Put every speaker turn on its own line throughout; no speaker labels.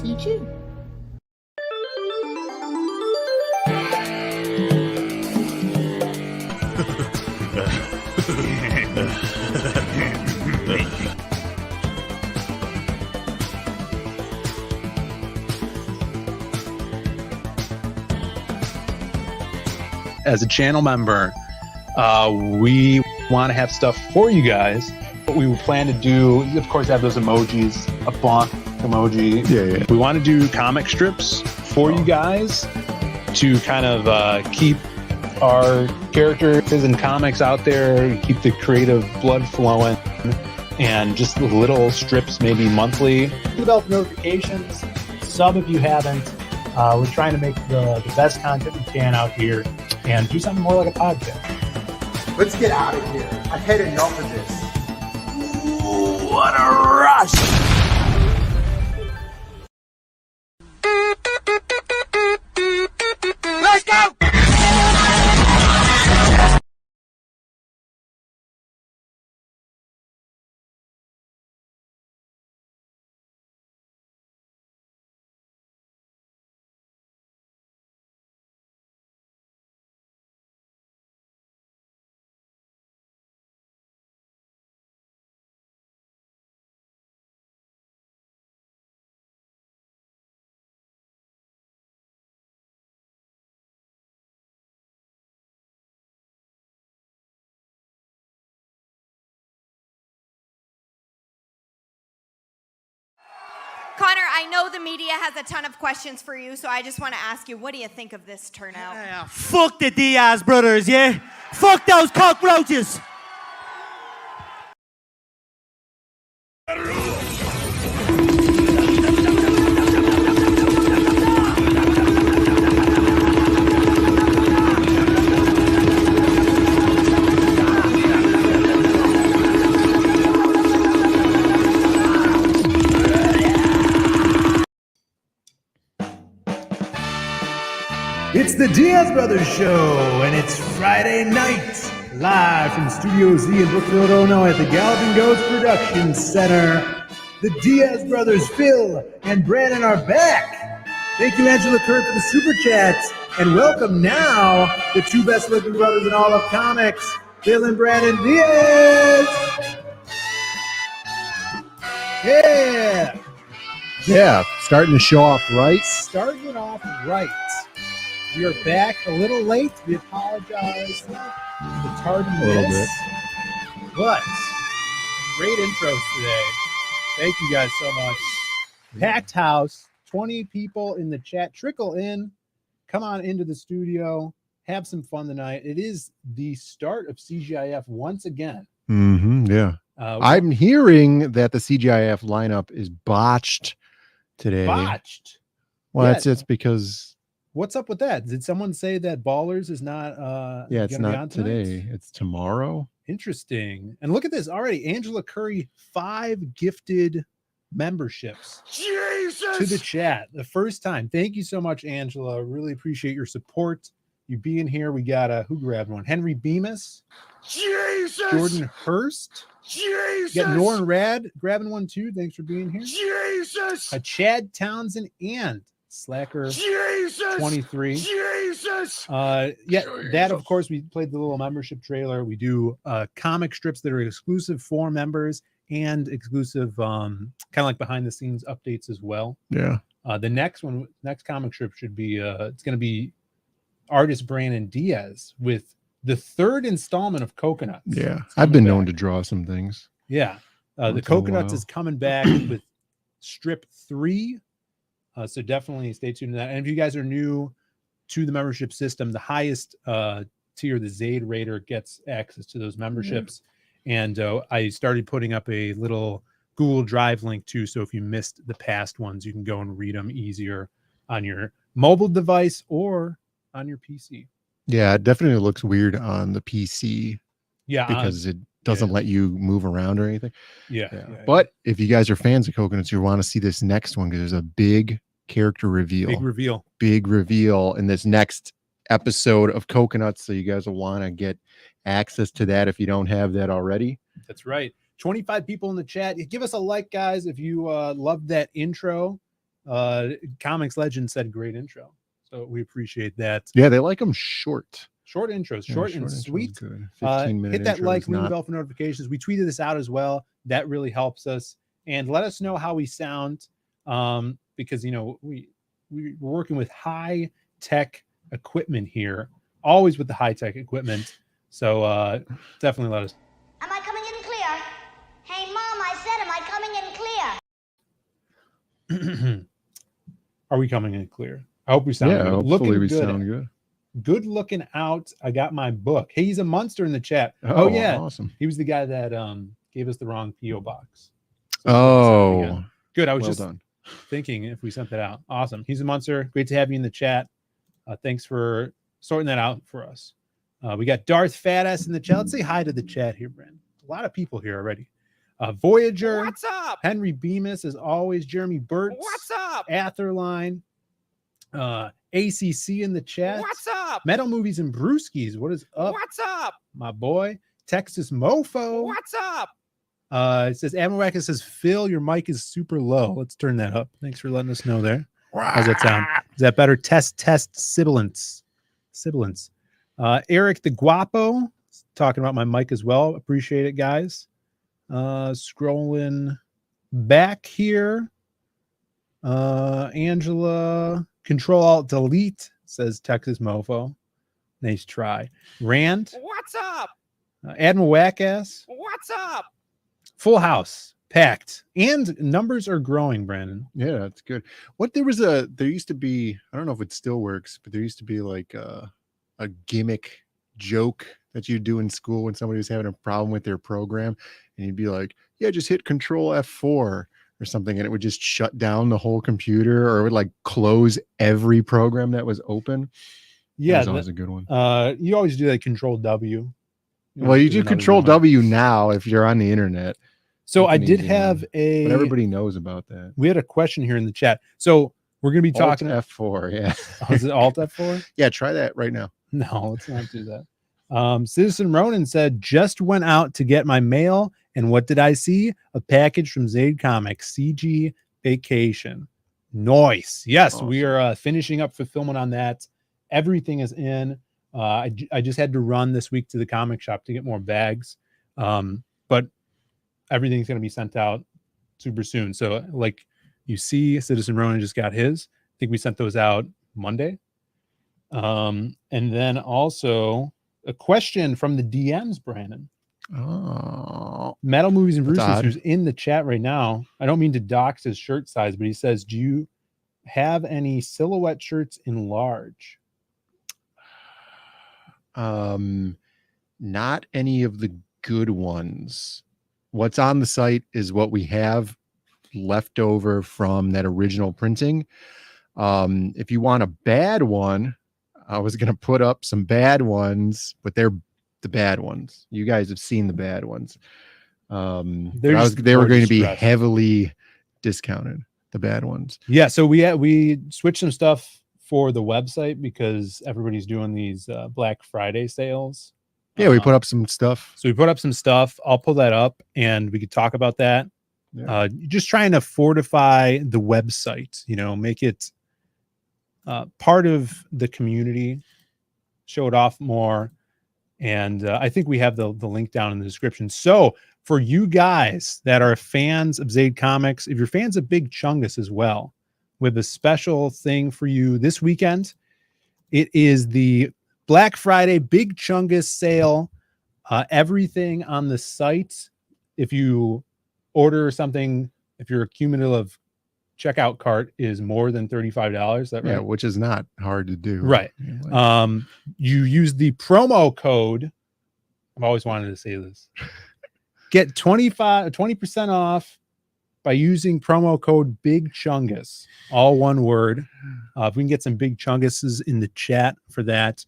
See you too.
As a channel member, we want to have stuff for you guys. What we plan to do, of course, have those emojis, a bonk emoji.
Yeah.
We want to do comic strips for you guys to kind of keep our characters and comics out there, keep the creative blood flowing, and just little strips, maybe monthly.
Develop notifications, sub if you haven't. We're trying to make the best content we can out here and do something more like a podcast.
Let's get out of here. I've had enough of this.
Ooh, what a rush!
Let's go!
Connor, I know the media has a ton of questions for you, so I just want to ask you, what do you think of this turnout?
Yeah, fuck the DIAZ brothers, yeah? Fuck those cockroaches!
It's the DIAZ Brothers Show, and it's Friday night, live from Studio Z in Brookfield, Illinois at the Galloping Ghost Production Center. The DIAZ Brothers, Phil and Brandon, are back. Thank you, Angela Kurt, for the super chats, and welcome now the two best-looking brothers in all of comics, Phil and Brandon Diaz.
Yeah, starting to show off right.
Starting it off right. We are back a little late. We apologize for the tardiness.
A little bit.
But great intros today. Thank you guys so much. Packed house, 20 people in the chat. Trickle in. Come on into the studio. Have some fun tonight. It is the start of CGIF once again.
Yeah. I'm hearing that the CGIF lineup is botched today.
Botched.
Well,
Yeah.
it's because...
What's up with that? Did someone say that Ballers is not
yeah, it's
gonna be on
not
tonight?
today. It's tomorrow.
Interesting. And look at this already. Angela Curry, 5 gifted memberships to the chat. The first time. Thank you so much, Angela. Really appreciate your support. You being here. We got who grabbed one? Henry Bemis. Jordan Hurst. Got Norrin Rad grabbing one too. Thanks for being here. Chad Townsend and Slacker 23. That of course we played the little membership trailer. We do comic strips that are exclusive for members and exclusive kind of like behind the scenes updates as well.
Yeah.
The next comic strip should be it's going to be artist Brandon Diaz with the 3rd installment of Coconuts.
Yeah. I've been known to draw some things.
Yeah. The
Once in a
Coconuts
while.
is coming back with strip 3. So definitely stay tuned to that. And if you guys are new to the membership system, the highest tier, the Zaid Raider, gets access to those memberships. And I started putting up a little Google Drive link too. So if you missed the past ones, you can go and read them easier on your mobile device or on your PC.
Yeah, it definitely looks weird on the PC.
Yeah.
Because it doesn't let you move around or anything.
Yeah.
But if you guys are fans of Coconuts, you want to see this next one because there's a big character reveal. Big reveal in this next episode of Coconuts. So you guys will want to get access to that if you don't have that already.
That's right. 25 people in the chat. Give us a like, guys, if you loved that intro. Comics Legend said great intro. So we appreciate that.
Yeah, they like them short.
Short intros,
Yeah,
short and
intro is
sweet.
good. 15-minute
Hit that
intro
like,
is
ring the
not.
bell for notifications. We tweeted this out as well. That really helps us. And let us know how we sound. Because we're working with high tech equipment here, always with the high tech equipment. So definitely let us.
Am I coming in clear? Hey, Mom, I said, am I coming in clear?
Are we coming in clear? I hope we sound good.
Hopefully
Looking
we
good.
sound good.
Good looking out. I got my book. Hey, he's a monster in the chat.
Oh,
yeah.
Awesome.
He was the guy that gave us the wrong PO box.
So
good. I was
well
just
done.
thinking if we sent that out. Awesome. He's a monster. Great to have you in the chat. Thanks for sorting that out for us. We got Darth Fatass in the chat. Let's say hi to the chat here, Brandon. A lot of people here already. Voyager.
What's up?
Henry Bemis, as always. Jeremy Burtz.
What's up?
Atherline. ACC in the chat.
What's up?
Metal Movies and Brewskis. What is up?
What's up?
My boy. Texas Mofo.
What's up?
It says Admiral says, Phil, your mic is super low. Let's turn that up. Thanks for letting us know there. How's that sound? Is that better? Test sibilance. Eric the Guapo talking about my mic as well. Appreciate it, guys. Scrolling back here. Angela, Control Alt Delete, says Texas Mofo. Nice try. Rand.
What's up?
Admiral Wackass.
What's up?
Full house. Packed. And numbers are growing, Brandon.
Yeah, that's good. There used to be, I don't know if it still works, but there used to be like a gimmick joke that you do in school when somebody was having a problem with their program, and you'd be like, yeah, just hit Control F4 or something, and it would just shut down the whole computer, or it would like close every program that was open.
Yeah,
that was a good one.
You always do that Control W.
Well, you do Control W now if you're on the internet.
So I did have
but everybody knows about that.
We had a question here in the chat. So we're going to be talking
F4. Yeah.
Oh, is it Alt F4?
Yeah. Try that right now.
No, let's not do that. Citizen Ronan said, just went out to get my mail. And what did I see? A package from Zaid Comics, CG Vacation. Nice. Yes, awesome. We are finishing up fulfillment on that. Everything is in. I just had to run this week to the comic shop to get more bags. But everything's going to be sent out super soon. So like you see, Citizen Ronan just got his. I think we sent those out Monday. And then also a question from the DMs, Brandon.
Oh,
Metal Movies and Bruce's, who's in the chat right now. I don't mean to dox his shirt size, but he says, do you have any silhouette shirts in large?
Not any of the good ones. What's on the site is what we have left over from that original printing. If you want a bad one, I was going to put up some bad ones, but they're the bad ones. You guys have seen the bad ones. They were going to be heavily discounted, the bad ones.
Yeah. So we switched some stuff for the website because everybody's doing these Black Friday sales.
Yeah, we put up some stuff.
So we put up some stuff. I'll pull that up and we could talk about that. Yeah. Just trying to fortify the website, make it part of the community, show it off more. And I think we have the link down in the description. So for you guys that are fans of Zaid Comics, if you're fans of Big Chungus as well, with a special thing for you this weekend, it is the Black Friday Big Chungus sale. Everything on the site, if you order something, if your cumulative checkout cart is more than $35, is that right?
Yeah, which is not hard to do.
Right. You use the promo code. I've always wanted to say this. Get 20% off by using promo code Big Chungus, all one word. If we can get some Big Chunguses in the chat for that,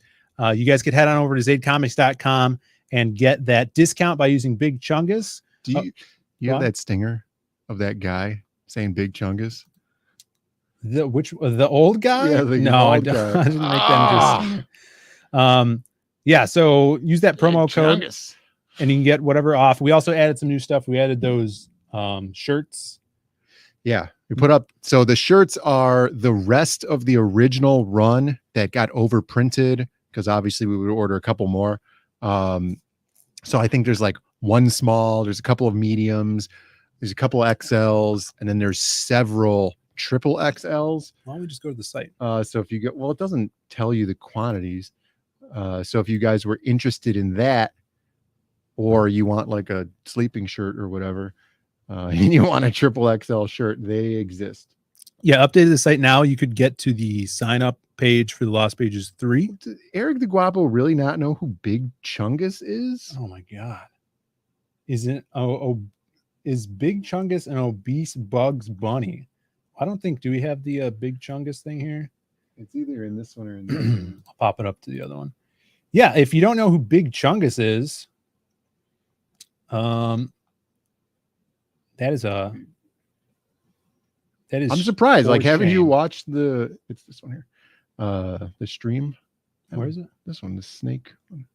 you guys could head on over to zaidcomics.com and get that discount by using Big Chungus.
Do you have that stinger of that guy saying Big Chungus?
The old guy?
Yeah,
no, I don't. I didn't make that just. Yeah, so use that promo code and you can get whatever off. We also added some new stuff. We added those shirts.
Yeah, we put up. So the shirts are the rest of the original run that got overprinted because obviously we would order a couple more. So I think there's like one small, there's a couple of mediums, there's a couple of XLs, and then there's several triple XLs.
Why don't we just go to the site?
So if you get, well, it doesn't tell you the quantities. So if you guys were interested in that, or you want like a sleeping shirt or whatever, and you want a triple XL shirt, they exist.
Yeah, updated the site now. You could get to the sign up page for the Lost Pages 3.
Does Eric the Guapo really not know who Big Chungus is?
Oh my god. Is Big Chungus an obese Bugs Bunny? I don't think, do we have the Big Chungus thing here?
It's either in this one or in this one.
I'll pop it up to the other one. Yeah, if you don't know who Big Chungus is, that is
I'm surprised. Like, haven't you watched it's this one here, the stream?
Where is it?
This one, the snake one.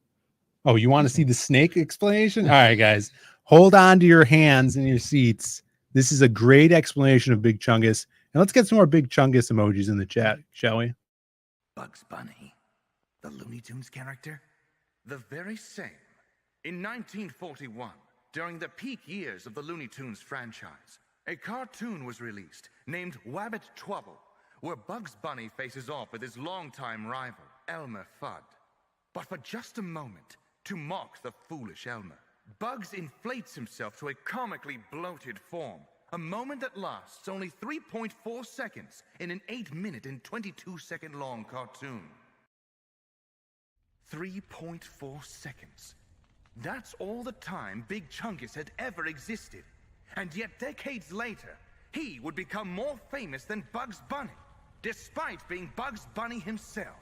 Oh, you want to see the snake explanation? All right, guys, hold on to your hands and your seats. This is a great explanation of Big Chungus, and let's get some more Big Chungus emojis in the chat, shall we?
Bugs Bunny, the Looney Tunes character, the very same. In 1941, during the peak years of the Looney Tunes franchise, a cartoon was released named Wabbit Twubble, where Bugs Bunny faces off with his longtime rival, Elmer Fudd. But for just a moment, to mock the foolish Elmer, Bugs inflates himself to a comically bloated form, a moment that lasts only 3.4 seconds in an 8-minute and 22-second long cartoon. 3.4 seconds. That's all the time Big Chungus had ever existed. And yet decades later, he would become more famous than Bugs Bunny, despite being Bugs Bunny himself.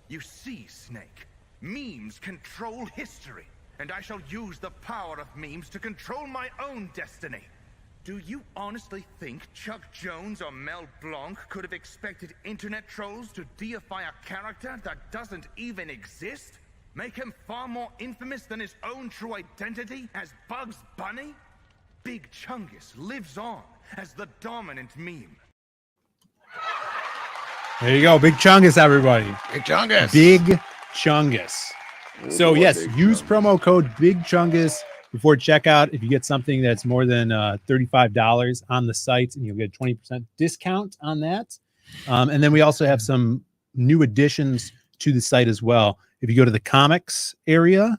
You see, Snake, memes control history, and I shall use the power of memes to control my own destiny. Do you honestly think Chuck Jones or Mel Blanc could have expected internet trolls to deify a character that doesn't even exist? Make him far more infamous than his own true identity as Bugs Bunny? Big Chungus lives on as the dominant meme.
There you go, Big Chungus, everybody.
Big Chungus.
Big Chungus. So yes, use promo code Big Chungus before checkout. If you get something that's more than $35 on the site, and you'll get a 20% discount on that. And then we also have some new additions to the site as well. If you go to the comics area,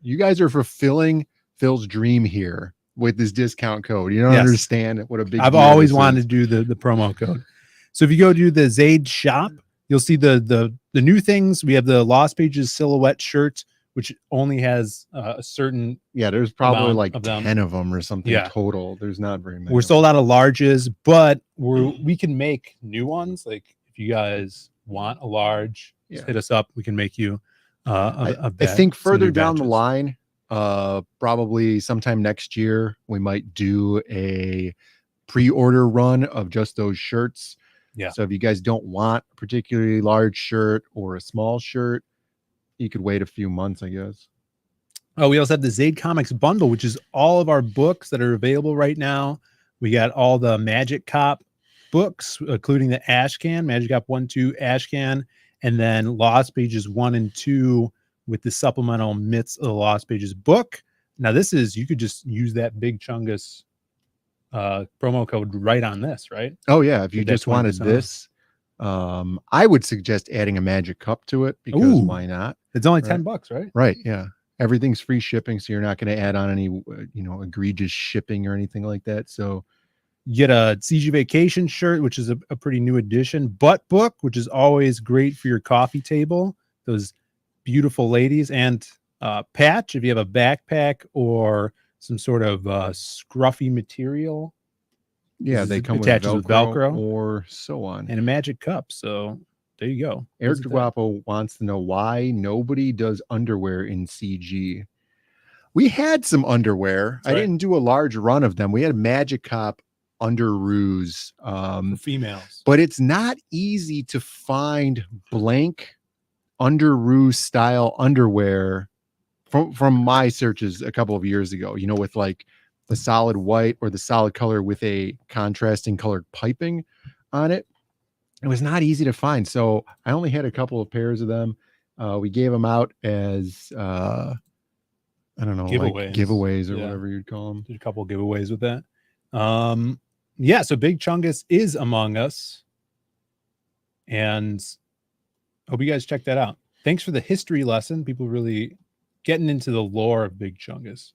you guys are fulfilling Phil's dream here with this discount code. You don't understand what a big
I've always wanted to do the promo code. So if you go to the Zaid shop, you'll see the new things. We have the Lost Pages silhouette shirt, which only has a certain
there's probably like
of
10 of them or something total. There's not very many.
We're sold out of larges, but we can make new ones. Like if you guys want a large, just hit us up. We can make you I
think further down the line, probably sometime next year, we might do a pre-order run of just those shirts.
Yeah.
So if you guys don't want a particularly large shirt or a small shirt, you could wait a few months, I guess.
Oh, we also have the Zaid Comics bundle, which is all of our books that are available right now. We got all the Magic Cop books, including the Ashcan, Magic Cop 1-2 Ashcan, and then Lost Pages 1 and 2 with the supplemental Myths of the Lost Pages book. Now, this is, you could just use that Big Chungus promo code right on this, right?
Oh, yeah. If you just wanted this, I would suggest adding a Magic Cup to it because why not?
It's only $10, right?
Right. Yeah. Everything's free shipping, so you're not going to add on any, egregious shipping or anything like that. So
you get a CG Vacation shirt, which is a pretty new addition. Butt Book, which is always great for your coffee table. Those beautiful ladies. And patch, if you have a backpack or some sort of scruffy material.
Yeah, they come with Velcro or so on.
And a Magic Cup. So there you go.
Eric DeGuapo wants to know why nobody does underwear in CG. We had some underwear. I didn't do a large run of them. We had Magic Cop underoos
for females,
but it's not easy to find blank underoo style underwear from my searches a couple of years ago, with like the solid white or the solid color with a contrasting colored piping on it. It was not easy to find. So I only had a couple of pairs of them. We gave them out as, I don't know, like giveaways or whatever you'd call them.
Did a couple of giveaways with that. Yeah, so Big Chungus is among us. And hope you guys check that out. Thanks for the history lesson. People really getting into the lore of Big Chungus.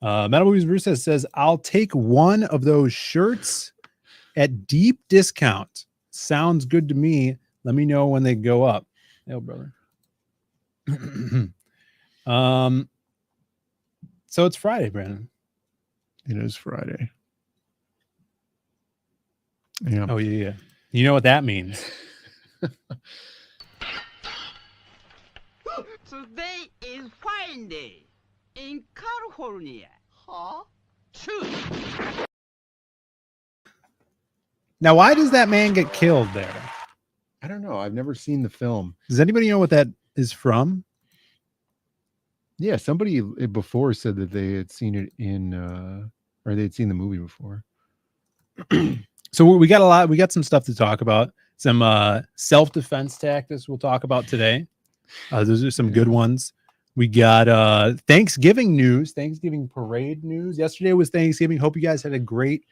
Metal Movies Bruce says, I'll take one of those shirts at deep discount. Sounds good to me. Let me know when they go up. Hey, brother. So it's Friday, Brandon.
It is Friday. Yeah.
Oh, yeah. You know what that means.
Today is Friday in California. Huh? True.
Now, why does that man get killed there?
I don't know. I've never seen the film.
Does anybody know what that is from?
Yeah, somebody before said that they had seen it in, or they'd seen the movie before.
So we got some stuff to talk about. Some self-defense tactics we'll talk about today. Those are some good ones. We got Thanksgiving news, Thanksgiving parade news. Yesterday was Thanksgiving. Hope you guys had a great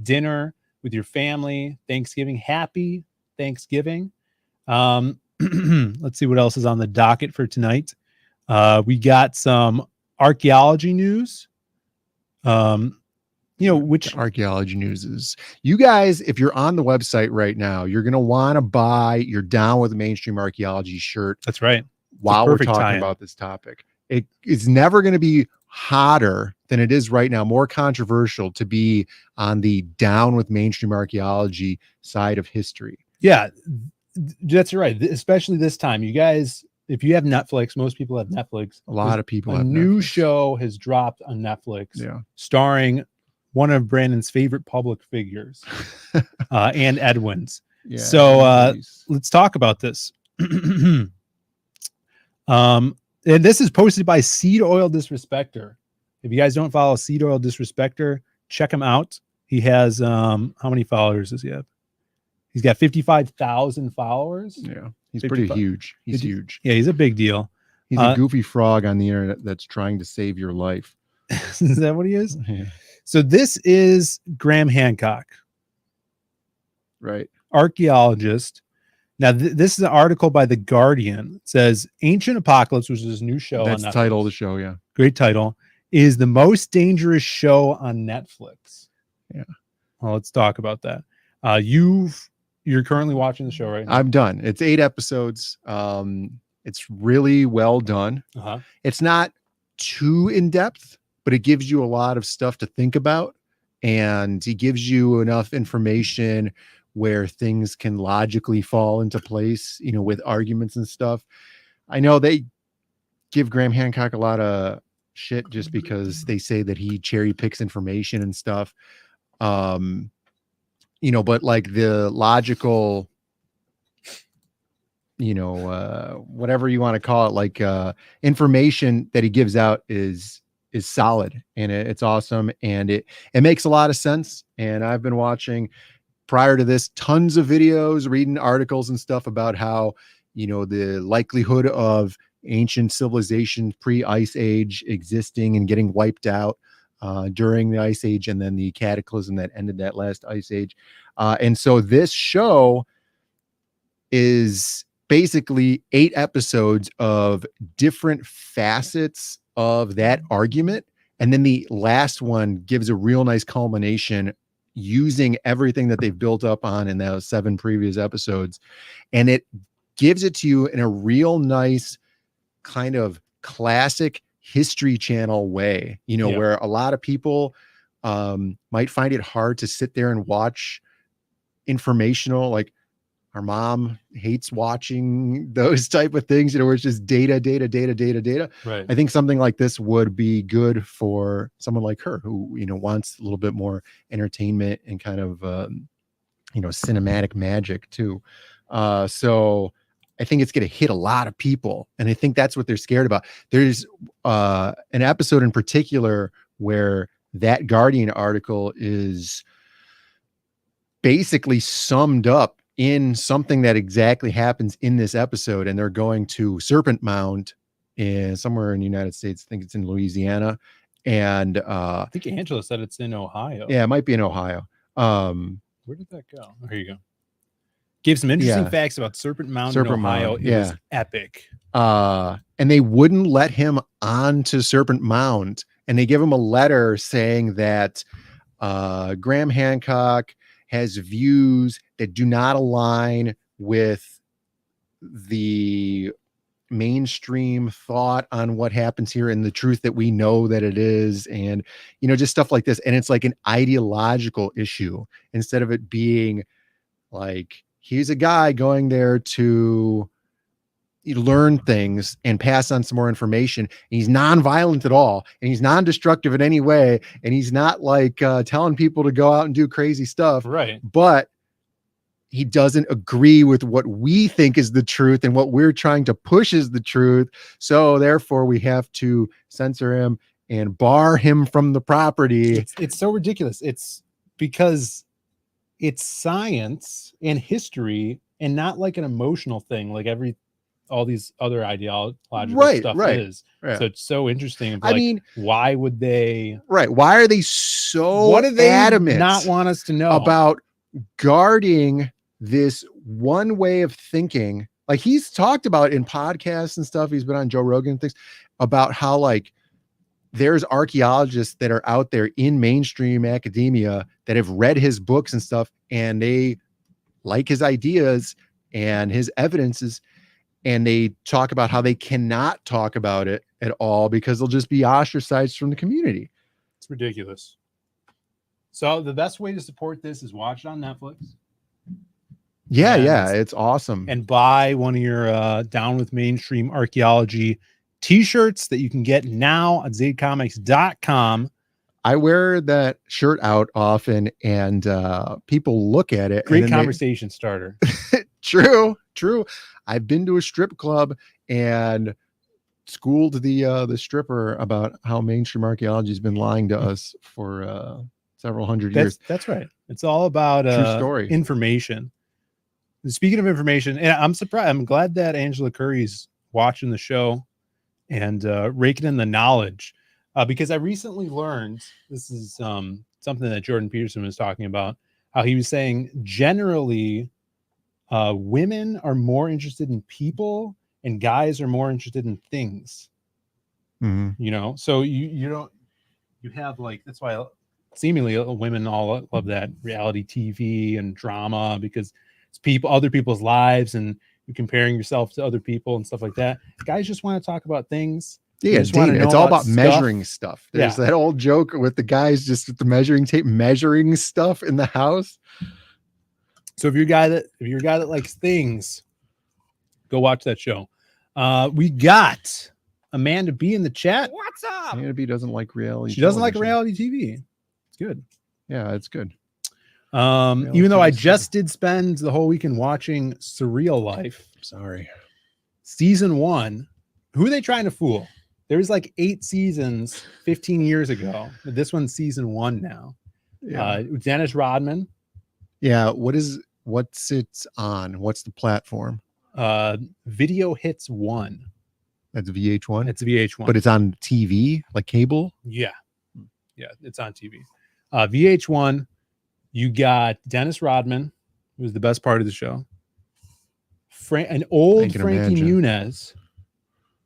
dinner with your family. Thanksgiving. Happy Thanksgiving. Let's see what else is on the docket for tonight. We got some archaeology news. Which
archaeology news is, you guys, if you're on the website right now, you're going to want to buy your Down with Mainstream Archaeology shirt.
That's right.
While we're talking about this topic, it is never going to be hotter than it is right now, more controversial to be on the Down with Mainstream Archaeology side of history.
Yeah, that's right. Especially this time, you guys, if you have Netflix, most people have Netflix.
A lot of people
have
Netflix.
New show has dropped on Netflix.
Yeah.
Starring one of Brandon's favorite public figures, and Edwin's.
Yeah,
so let's talk about this. And this is posted by Seed Oil Disrespecter. If you guys don't follow Seed Oil Disrespecter, check him out. He has how many followers does he have? He's got 55,000 followers.
Yeah, he's pretty huge. He's huge.
Yeah, he's a big deal.
He's a goofy frog on the internet that's trying to save your life.
Is that what he is?
Yeah.
So this is Graham Hancock,
right?
Archaeologist. Now, this is an article by The Guardian. It says Ancient Apocalypse, which is his new show.
That's the title of the show, yeah.
Great title. Is the most dangerous show on Netflix.
Yeah.
Well, let's talk about that. You're currently watching the show right now.
I'm done. It's 8 episodes. It's really well done.
Uh-huh.
It's not too in-depth, but it gives you a lot of stuff to think about, and it gives you enough information where things can logically fall into place, with arguments and stuff. I know they give Graham Hancock a lot of shit just because they say that he cherry picks information and stuff. But like the logical, whatever you want to call it, like information that he gives out is solid, and it's awesome, and it makes a lot of sense. And I've been watching, prior to this, tons of videos, reading articles and stuff about how, the likelihood of ancient civilization pre-ice age existing and getting wiped out during the ice age, and then the cataclysm that ended that last ice age. And so this show is basically 8 episodes of different facets of that argument. And then the last one gives a real nice culmination using everything that they've built up on in those 7 previous episodes. And it gives it to you in a real nice kind of classic History Channel way, where a lot of people might find it hard to sit there and watch informational, like our mom hates watching those type of things, where it's just data.
Right.
I think something like this would be good for someone like her who, wants a little bit more entertainment and kind of, cinematic magic too. So I think it's going to hit a lot of people. And I think that's what they're scared about. There's an episode in particular where that Guardian article is basically summed up in something that exactly happens in this episode. And they're going to Serpent Mound somewhere in the United States. I think it's in Louisiana. And
I think Angela said it's in Ohio.
Yeah, it might be in Ohio.
Where did that go? Here you go. Gave some interesting facts about Serpent Mound in Ohio. It was epic.
And they wouldn't let him onto Serpent Mound. And they give him a letter saying that Graham Hancock has views that do not align with the mainstream thought on what happens here and the truth that we know that it is, and just stuff like this. And it's like an ideological issue instead of it being like, he's a guy going there to learn things and pass on some more information. And he's non-violent at all, and he's non-destructive in any way, and he's not like telling people to go out and do crazy stuff,
right?
But he doesn't agree with what we think is the truth and what we're trying to push is the truth. So therefore we have to censor him and bar him from the property.
It's so ridiculous. It's because it's science and history and not like an emotional thing like all these other ideological stuff is.
Right.
So it's so interesting.
I mean,
why would they?
Right. Why are they so
what do they
adamant
not want us to know
about guarding this one way of thinking? Like he's talked about in podcasts and stuff. He's been on Joe Rogan and things about how like there's archaeologists that are out there in mainstream academia that have read his books and stuff, and they like his ideas and his evidences. And they talk about how they cannot talk about it at all because they'll just be ostracized from the community.
It's ridiculous. So the best way to support this is watch it on Netflix.
Yeah, it's awesome.
And buy one of your Down with Mainstream Archaeology t-shirts that you can get now on zaidcomics.com.
I wear that shirt out often, and people look at it.
Great conversation starter.
True. I've been to a strip club and schooled the stripper about how mainstream archaeology has been lying to us for several hundred years.
That's right. It's all about
true story.
Information. Speaking of information, and I'm surprised. I'm glad that Angela Curry's watching the show and raking in the knowledge, because I recently learned this is something that Jordan Peterson was talking about. How he was saying generally, women are more interested in people and guys are more interested in things.
Mm-hmm.
So you have like, that's why seemingly women all love that reality TV and drama, because it's other people's lives and you're comparing yourself to other people and stuff like that. Guys just want to talk about things.
Yeah, it's all about measuring stuff. There's that old joke with the guys just with the measuring tape measuring stuff in the house.
So if you're a guy that likes things, go watch that show. We got Amanda B in the chat.
What's up?
Amanda B doesn't like reality.
She doesn't like reality TV. It's good.
Yeah, it's good.
Even though I just did spend the whole weekend watching Surreal Life.
Sorry.
Season 1. Who are they trying to fool? There was like 8 seasons 15 years ago. This one's season 1 now.
Yeah.
Dennis Rodman.
Yeah. What's it on? What's the platform?
Video Hits 1.
That's VH1.
It's VH1.
But it's on TV, like cable?
Yeah. Yeah, it's on TV. VH1. You got Dennis Rodman, who's the best part of the show. An old Frankie Muniz,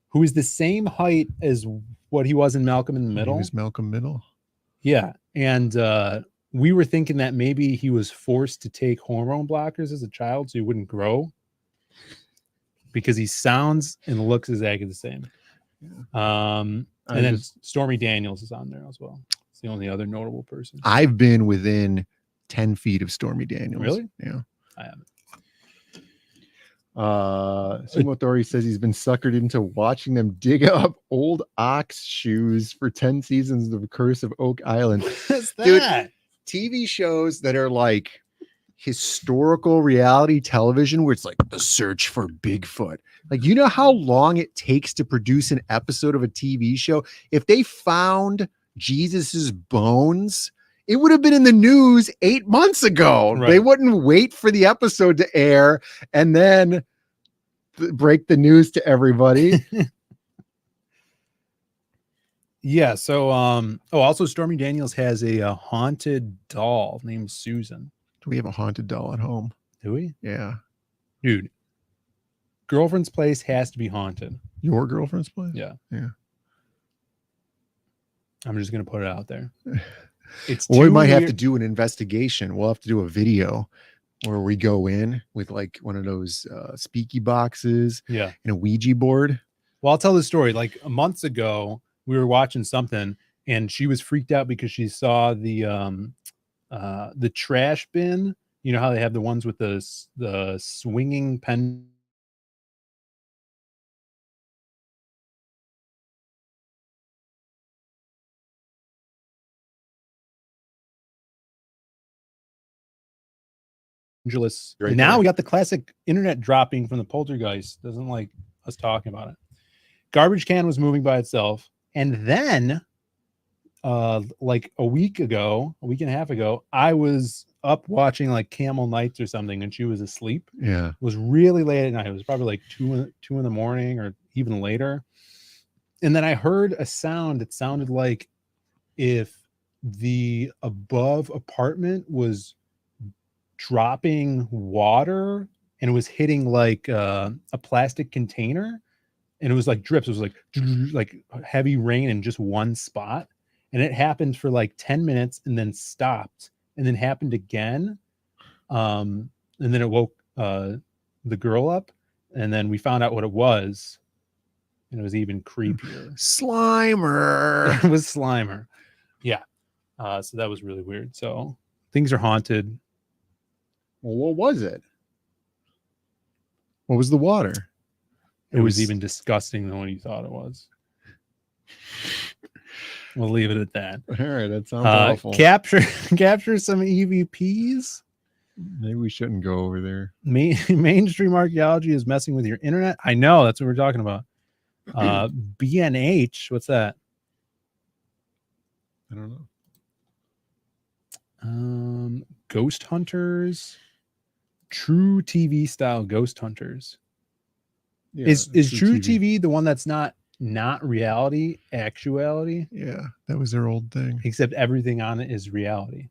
who is the same height as what he was in Malcolm in the Middle.
He was Malcolm Middle.
Yeah. And we were thinking that maybe he was forced to take hormone blockers as a child so he wouldn't grow, because he sounds and looks exactly the same. Yeah. And then Stormy Daniels is on there as well. It's the only other notable person.
I've been within 10 feet of Stormy Daniels.
Really?
Yeah.
I haven't.
Sumo Thori says he's been suckered into watching them dig up old ox shoes for 10 seasons of Curse of Oak Island.
What's that?
Dude, TV shows that are like historical reality television where it's like the search for Bigfoot. Like, you know how long it takes to produce an episode of a TV show? If they found Jesus's bones, it would have been in the news 8 months ago.
Right.
They wouldn't wait for the episode to air and then break the news to everybody.
Yeah. So, also Stormy Daniels has a haunted doll named Susan.
We have a haunted doll at home.
Do we?
Yeah.
Dude, girlfriend's place has to be haunted.
Your girlfriend's place?
Yeah.
Yeah.
I'm just going to put it out there. It's
Well, we
too
might have
weird-
to do an investigation. We'll have to do a video where we go in with like one of those speaky boxes
Yeah.
and a Ouija board.
Well, I'll tell the story. Like months ago, we were watching something and she was freaked out because she saw the trash bin. You know how they have the ones with the swinging pen.
Right
Now
there.
we got the classic internet dropping from the poltergeist. Doesn't like us talking about it. Garbage can was moving by itself, and then like a week and a half ago, I was up watching like Camel Nights or something, and she was asleep.
Yeah.
It was really late at night. It was probably like two in the morning or even later. And then I heard a sound. It sounded like if the above apartment was dropping water and it was hitting like a plastic container, and it was like drips. It was like heavy rain in just one spot. And it happened for like 10 minutes and then stopped and then happened again. And then it woke the girl up, and then we found out what it was. And it was even creepier.
Slimer.
It was Slimer. Yeah. So that was really weird. So things are haunted.
Well, what was it? What was the water?
It was even disgusting than what you thought it was. We'll leave it at that.
All right, that sounds awful.
Capture some EVPs.
Maybe we shouldn't go over there.
Mainstream archaeology is messing with your internet. I know, that's what we're talking about. BNH, what's that?
I don't know.
Ghost Hunters, true TV style Ghost Hunters.
Yeah,
is true TV the one that's not reality, actuality?
Yeah, that was their old thing.
Except everything on it is reality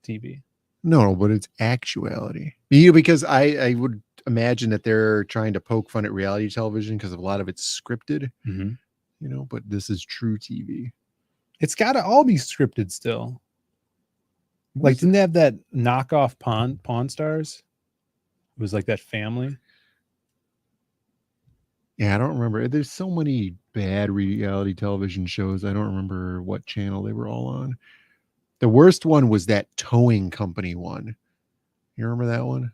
TV.
No, but it's actuality. Because I would imagine that they're trying to poke fun at reality television because a lot of it's scripted, but this is true TV.
It's got to all be scripted still. Like, didn't they have that knockoff Pawn Stars? It was like that family.
Yeah, I don't remember. There's so many bad reality television shows. I don't remember what channel they were all on. The worst one was that towing company one. You remember that one?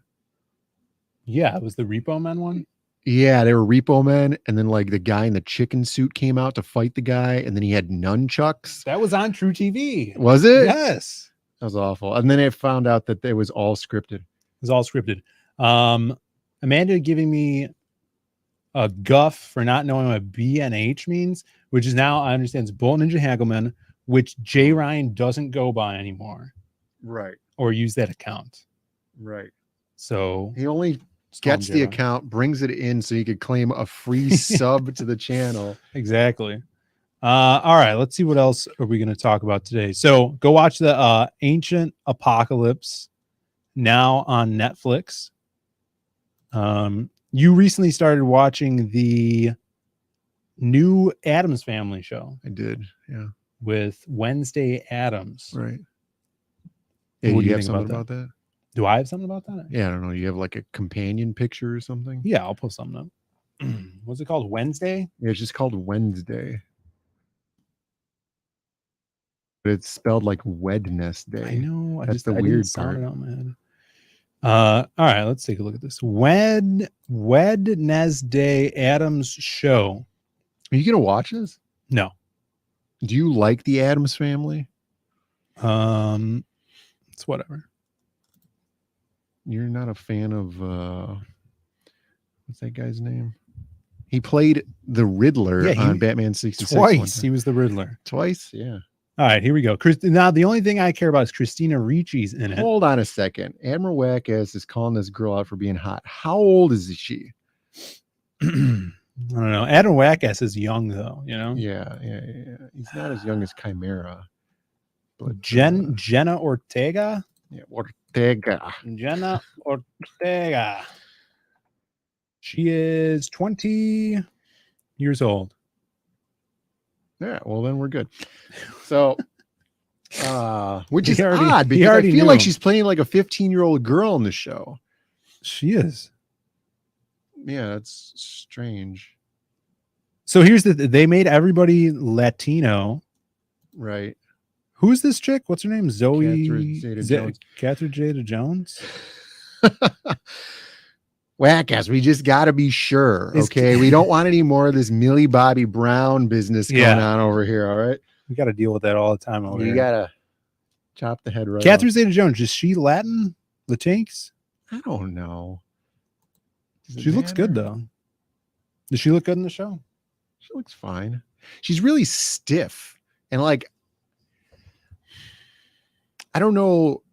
Yeah, it was the Repo Men one.
Yeah, they were repo men, and then like the guy in the chicken suit came out to fight the guy, and then he had nunchucks.
That was on True TV.
Was it?
Yes.
That was awful. And then I found out that it was all scripted.
It was all scripted. Amanda giving me a guff for not knowing what BNH means, which is now I understand it's Bull Ninja Hagelman, which Jay Ryan doesn't go by anymore.
Right.
Or use that account.
Right.
So
he only gets the account, brings it in so he could claim a free sub to the channel.
Exactly. All right, let's see what else are we going to talk about today. So go watch the Ancient Apocalypse now on Netflix. You recently started watching the new Addams Family show.
I did, yeah.
With Wednesday Addams.
Right. Yeah,
What do
you
you
have
think
something
about
about that?
Do I have something about that?
Yeah, I don't know. You have like a companion picture or something?
Yeah, I'll post something up. What's it called? Wednesday?
Yeah, it's just called Wednesday. But it's spelled like Wednesday.
I know.
That's the
I
weird
didn't sound
part.
it out in my head. All right, let's take a look at this. Wednesday Addams show.
Are you gonna watch this?
No.
Do you like the Addams Family?
It's whatever.
You're not a fan of what's that guy's name? He played the Riddler on Batman 66
twice. He was the Riddler.
Twice, yeah.
All right, here we go. Now, the only thing I care about is Christina Ricci's in it.
Hold on a second. Admiral Wackass is calling this girl out for being hot. How old is she?
I don't know. Admiral Wackass is young, though, you know?
Yeah. He's not as young as Chimera. But
Jenna Ortega?
Yeah, Ortega.
Jenna Ortega. She is 20 years old.
Yeah, well then we're good. So, which is
already,
odd because I feel like she's playing like a 15-year-old girl in the show.
She is.
Yeah, that's strange.
So here's they made everybody Latino,
right?
Who's this chick? What's her name?
Catherine Zeta-Jones.
Catherine Zeta-Jones.
Wackass, we just got to be sure, okay? We don't want any more of this Millie Bobby Brown business going on over here, all right?
We got to deal with that all the time over here.
You got to chop the head right
Catherine
off.
Zeta-Jones, is she Latin? Latinx?
I don't know.
She looks good, though. Does she look good in the show?
She looks fine. She's really stiff. And, like, I don't know.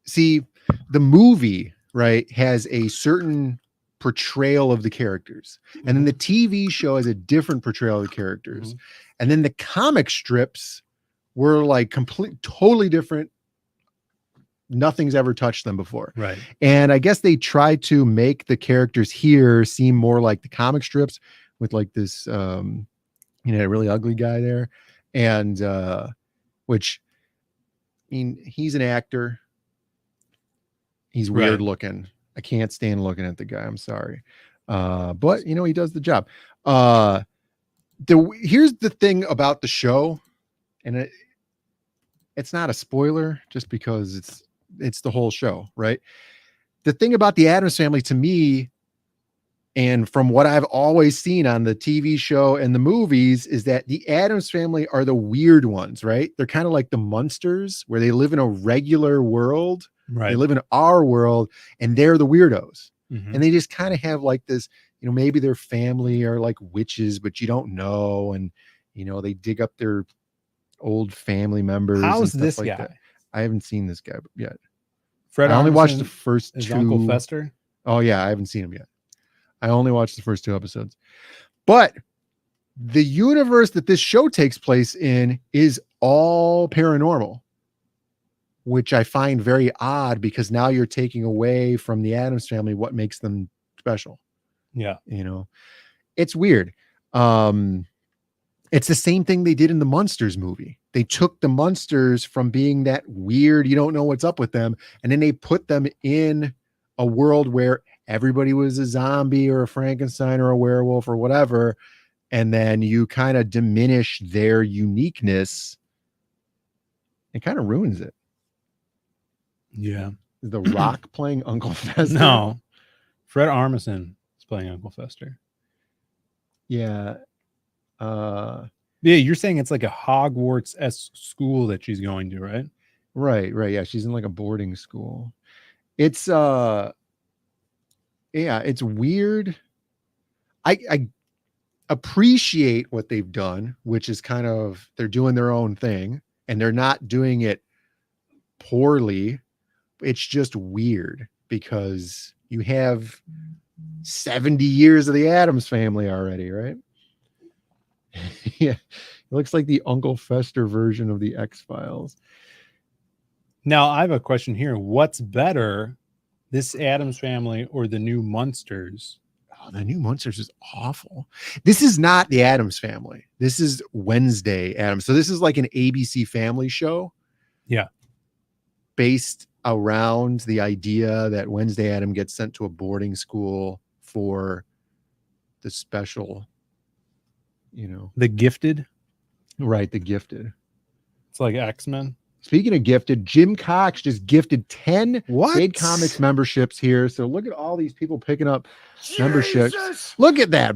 See, the movie, right, has a certain portrayal of the characters. And then the TV show has a different portrayal of the characters. And then the comic strips were like totally different. Nothing's ever touched them before.
Right.
And I guess they tried to make the characters here seem more like the comic strips with like this, a really ugly guy there. And, which, I mean, he's an actor. He's weird looking. I can't stand looking at the guy. I'm sorry. But he does the job. Here's the thing about the show, and it's not a spoiler just because it's the whole show, right? The thing about the Addams Family to me, and from what I've always seen on the TV show and the movies, is that the Addams Family are the weird ones, right? They're kind of like the Munsters, where they live in a regular world.
Right.
They live in our world, and they're the weirdos.
Mm-hmm.
And they just kind of have like this, maybe their family are like witches, but you don't know. And, they dig up their old family members.
How's this
like
guy?
That. I haven't seen this guy yet.
Fred
I only
Armisen
watched the first
is
two.
Uncle Fester?
Oh, yeah. I haven't seen him yet. I only watched the first 2 episodes. But the universe that this show takes place in is all paranormal, which I find very odd because now you're taking away from the Addams Family what makes them special.
Yeah.
It's weird. It's the same thing they did in the Munsters movie. They took the Munsters from being that weird, you don't know what's up with them, and then they put them in a world where everybody was a zombie or a Frankenstein or a werewolf or whatever, and then you kind of diminish their uniqueness. It kind of ruins it.
Yeah.
Is The Rock playing Uncle Fester?
No. Fred Armisen is playing Uncle Fester.
Yeah.
Yeah, you're saying it's like a Hogwarts-esque school that she's going to, right?
Right. Yeah, she's in like a boarding school. It's it's weird. I appreciate what they've done, which is kind of they're doing their own thing and they're not doing it poorly. It's just weird because you have 70 years of the Addams Family already, right? Yeah, it looks like the Uncle Fester version of the X-Files.
Now, I have a question here. What's better, this Addams Family or the new Munsters?
Oh, the new Munsters is awful. This is not the Addams Family. This is Wednesday Addams. So this is like an ABC family show.
Yeah.
Based around the idea that Wednesday Adam gets sent to a boarding school for the special,
The Gifted.
Right, The Gifted.
It's like X-Men.
Speaking of gifted, Jim Cox just gifted 10
What?
Zaid Comics memberships here. So look at all these people picking up memberships. Look at that.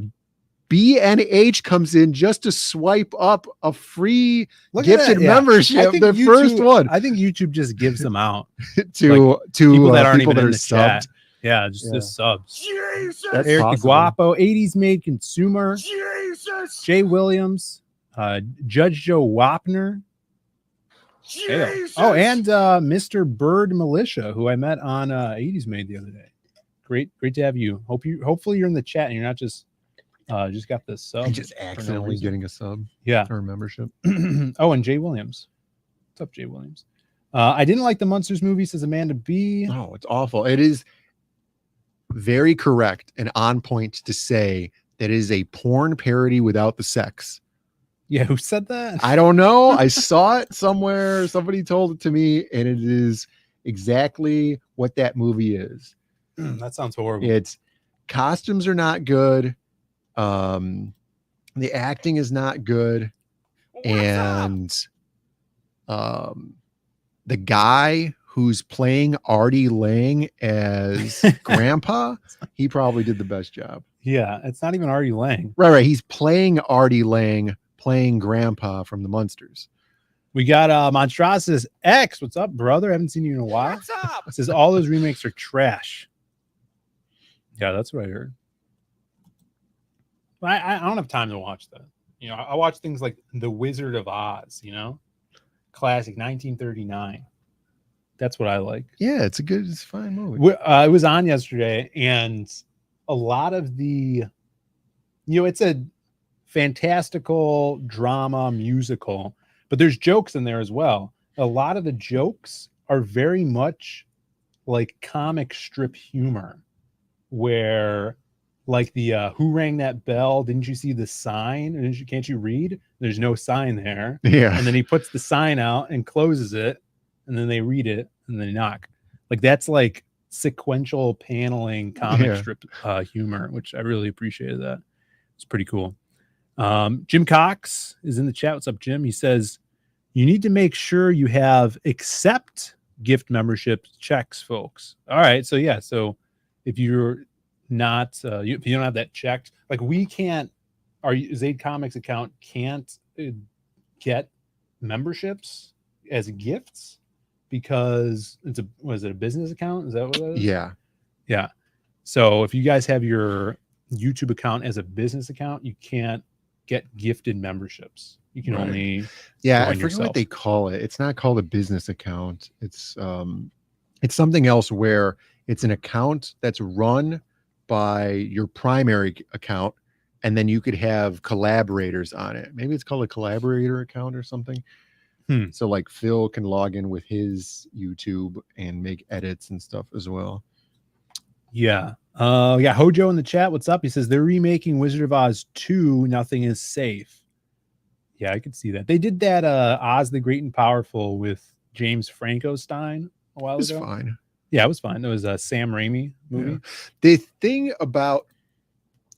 BNH comes in just to swipe up a free gifted membership. The first one.
I think YouTube just gives them out
to
people that aren't
people
even
that
in
are
the
subbed.
chat. Yeah, just subs.
Jesus.
Eric
possible.
Guapo, 80s Made Consumer.
Jesus.
Jay Williams, Judge Joe Wapner, Oh, and Mr. Bird Militia, who I met on 80s Made the other day. Great to have you. Hopefully you're in the chat and you're not just got this sub.
Just accidentally getting a sub.
Yeah.
Or a membership.
Oh, and Jay Williams. What's up, Jay Williams? I didn't like the Munsters movie, says Amanda B.
Oh, it's awful. It is very correct and on point to say that it is a porn parody without the sex.
Yeah, who said that?
I don't know. I saw it somewhere. Somebody told it to me, and it is exactly what that movie is.
That sounds horrible.
It's costumes are not good. The acting is not good. And the guy who's playing Artie Lang as Grandpa, he probably did the best job.
Yeah, it's not even Artie Lang.
Right. He's playing Artie Lang, playing Grandpa from the Munsters.
We got Monstrosities X. What's up, brother? Haven't seen you in a while.
What's up?
It says all those remakes are trash. Yeah, that's what I heard. I don't have time to watch that. You know, I watch things like The Wizard of Oz, classic 1939. That's what I like.
Yeah, it's a fine movie.
It was on yesterday, and a lot of the, it's a fantastical drama musical, but there's jokes in there as well. A lot of the jokes are very much like comic strip humor, where like the who rang that bell? Didn't you see the sign? Can't you read? There's no sign there.
Yeah.
And then he puts the sign out and closes it, and then they read it and they knock. Like that's like sequential paneling comic strip humor, which I really appreciated that. It's pretty cool. Jim Cox is in the chat. What's up, Jim? He says you need to make sure you have accept gift membership checks, folks. All right. So yeah. So if you're not if you don't have that checked, like we can't, our Zaid Comics account can't get memberships as gifts because was it a business account? Is that what it is? Yeah. So if you guys have your YouTube account as a business account, you can't get gifted memberships. You can only
I forget what they call it. It's not called a business account. It's something else where it's an account that's run by your primary account, and then you could have collaborators on it. Maybe it's called a collaborator account or something. So like Phil can log in with his YouTube and make edits and stuff as well.
Yeah. Hojo in the chat. What's up? He says they're remaking Wizard of Oz 2. Nothing is safe. Yeah, I could see that. They did that Oz the Great and Powerful with James Franco Stein a while ago.
It was fine.
Yeah, it was fine. It was a Sam Raimi movie.
Yeah. The thing about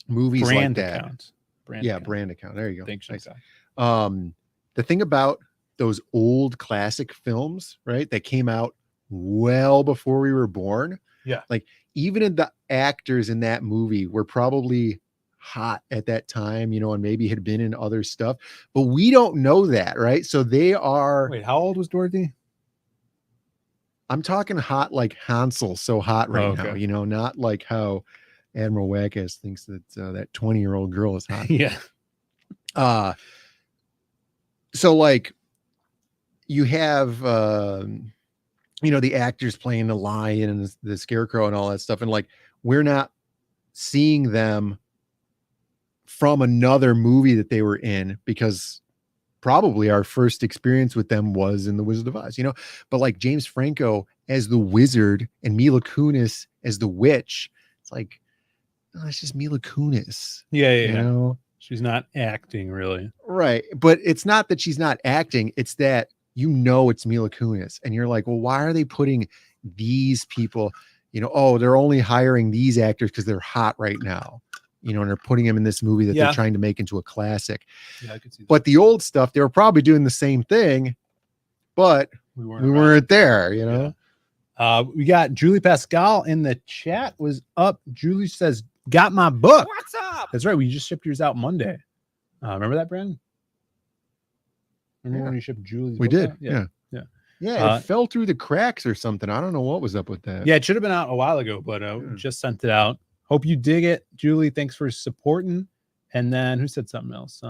movies
brand
like that,
account.
Brand account. There you go.
Thanks,
nice. The thing about those old classic films, right, that came out well before we were born.
Yeah,
like even in the actors in that movie were probably hot at that time, and maybe had been in other stuff, but we don't know that, right? So they are.
Wait, how old was Dorothy?
I'm talking hot like Hansel, so hot right now, not like how Admiral Wackass thinks that that 20-year-old girl is hot.
Yeah.
So like you have, the actors playing the lion and the scarecrow and all that stuff. And like, we're not seeing them from another movie that they were in because probably our first experience with them was in The Wizard of Oz, but like James Franco as the wizard and Mila Kunis as the witch. It's like, oh, it's just Mila Kunis.
Yeah. She's not acting really.
Right. But it's not that she's not acting. It's that, it's Mila Kunis. And you're like, well, why are they putting these people, they're only hiring these actors because they're hot right now. And they're putting them in this movie that they're trying to make into a classic.
Yeah, I could see that.
But the old stuff, they were probably doing the same thing, but we weren't there,
Yeah. We got Julie Pascal in the chat. Was up. Julie says, got my book.
What's up?
That's right. We just shipped yours out Monday. Remember that, Brandon? Remember when you shipped Julie's
We
book
did.
out?
Yeah. Yeah. It fell through the cracks or something. I don't know what was up with that.
Yeah, it should have been out a while ago, but we just sent it out. Hope you dig it, Julie. Thanks for supporting. And then who said something else?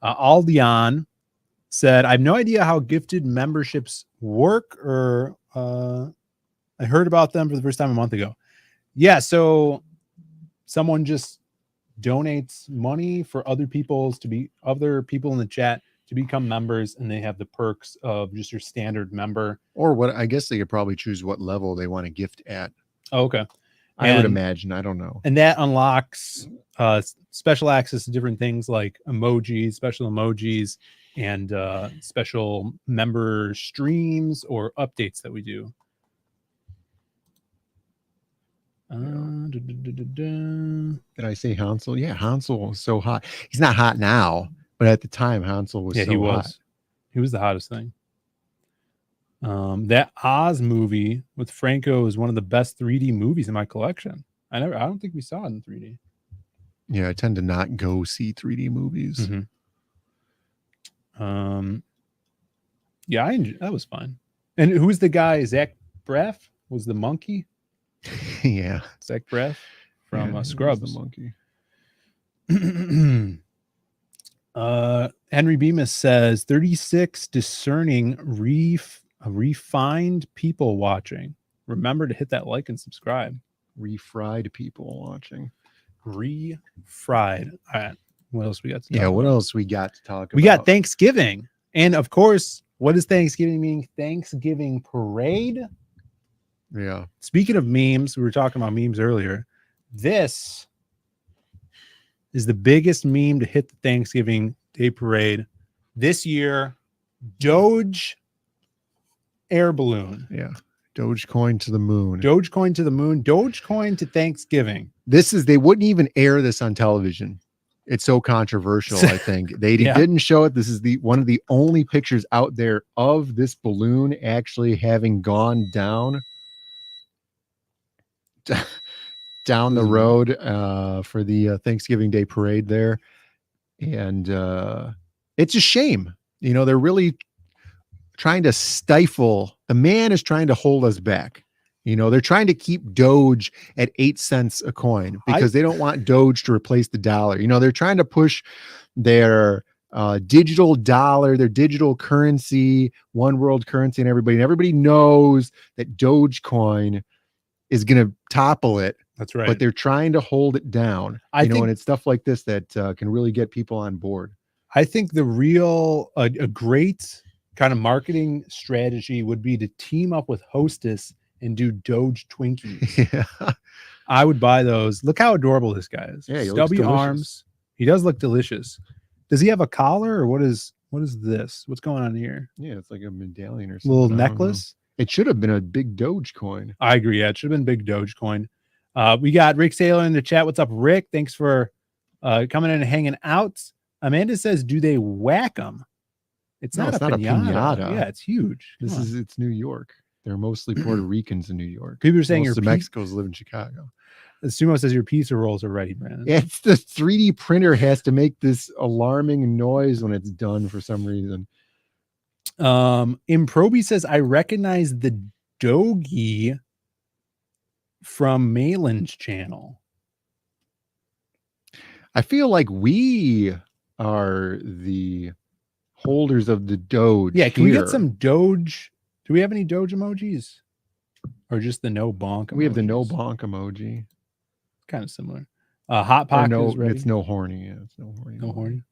Aldion said, I have no idea how gifted memberships work, or I heard about them for the first time a month ago. Yeah, so someone just donates money for other people in the chat to become members, and they have the perks of just your standard member.
Or what, I guess they could probably choose what level they want to gift at.
Oh, okay.
I would imagine. I don't know.
And that unlocks special access to different things like emojis, special emojis, and special member streams or updates that we do.
Did I say Hansel? Yeah, Hansel was so hot. He's not hot now, but at the time, Hansel was so hot.
He was the hottest thing. That Oz movie with Franco is one of the best 3D movies in my collection. I don't think we saw it in 3D.
Yeah, I tend to not go see 3D movies.
Yeah, that was fun. And who was the guy? Zach Braff was the monkey.
Yeah,
Zach Braff from Scrubs.
The monkey.
Henry Bemis says 36 discerning refined people watching. Remember to hit that like and subscribe.
Refried people watching.
Refried. All right. What else we got to talk
what
about?
else we got to talk about?
We got Thanksgiving. And of course, what does Thanksgiving mean? Thanksgiving parade.
Yeah.
Speaking of memes, we were talking about memes earlier. This is the biggest meme to hit the Thanksgiving Day parade this year. Doge air balloon.
Yeah. Dogecoin to the moon.
Dogecoin to the moon. Dogecoin to Thanksgiving.
They wouldn't even air this on television. It's so controversial. I think they didn't show it. This is one of the only pictures out there of this balloon actually having gone down the road for the Thanksgiving Day parade there. And it's a shame. They're really trying to stifle. The man is trying to hold us back. They're trying to keep Doge at 8 cents a coin because they don't want Doge to replace the dollar. They're trying to push their digital dollar, their digital currency, one world currency, and everybody knows that Dogecoin is going to topple it.
That's right.
But they're trying to hold it down. And it's stuff like this that can really get people on board.
I think the a great kind of marketing strategy would be to team up with Hostess and do Doge Twinkies.
Yeah.
I would buy those. Look how adorable this guy is.
Yeah, he looks
stubby
delicious.
arms. He does look delicious. Does he have a collar, or what is this? What's going on here?
Yeah, it's like a medallion or something.
Little necklace.
It should have been a big Dogecoin.
I agree. Yeah, it should have been big Dogecoin. We got Rick Saylor in the chat. What's up, Rick? Thanks for coming in and hanging out. Amanda says, "Do they whack them?" It's not a piñata. Yeah, it's huge.
It's New York. They're mostly Puerto Ricans in New York.
People are saying
most of Mexicans live in Chicago.
Sumo says your pizza rolls are ready, Brandon.
It's the 3D printer has to make this alarming noise when it's done for some reason.
Improbi says, I recognize the Dogie from Malin's channel.
I feel like we are the holders of the Doge.
Yeah, can we get some Doge? Do we have any Doge emojis? Or just the no bonk emojis?
We have the no bonk emoji.
Kind of similar. Hot Pocket is ready.
It's no horny. Yeah, it's no horny.
No horny.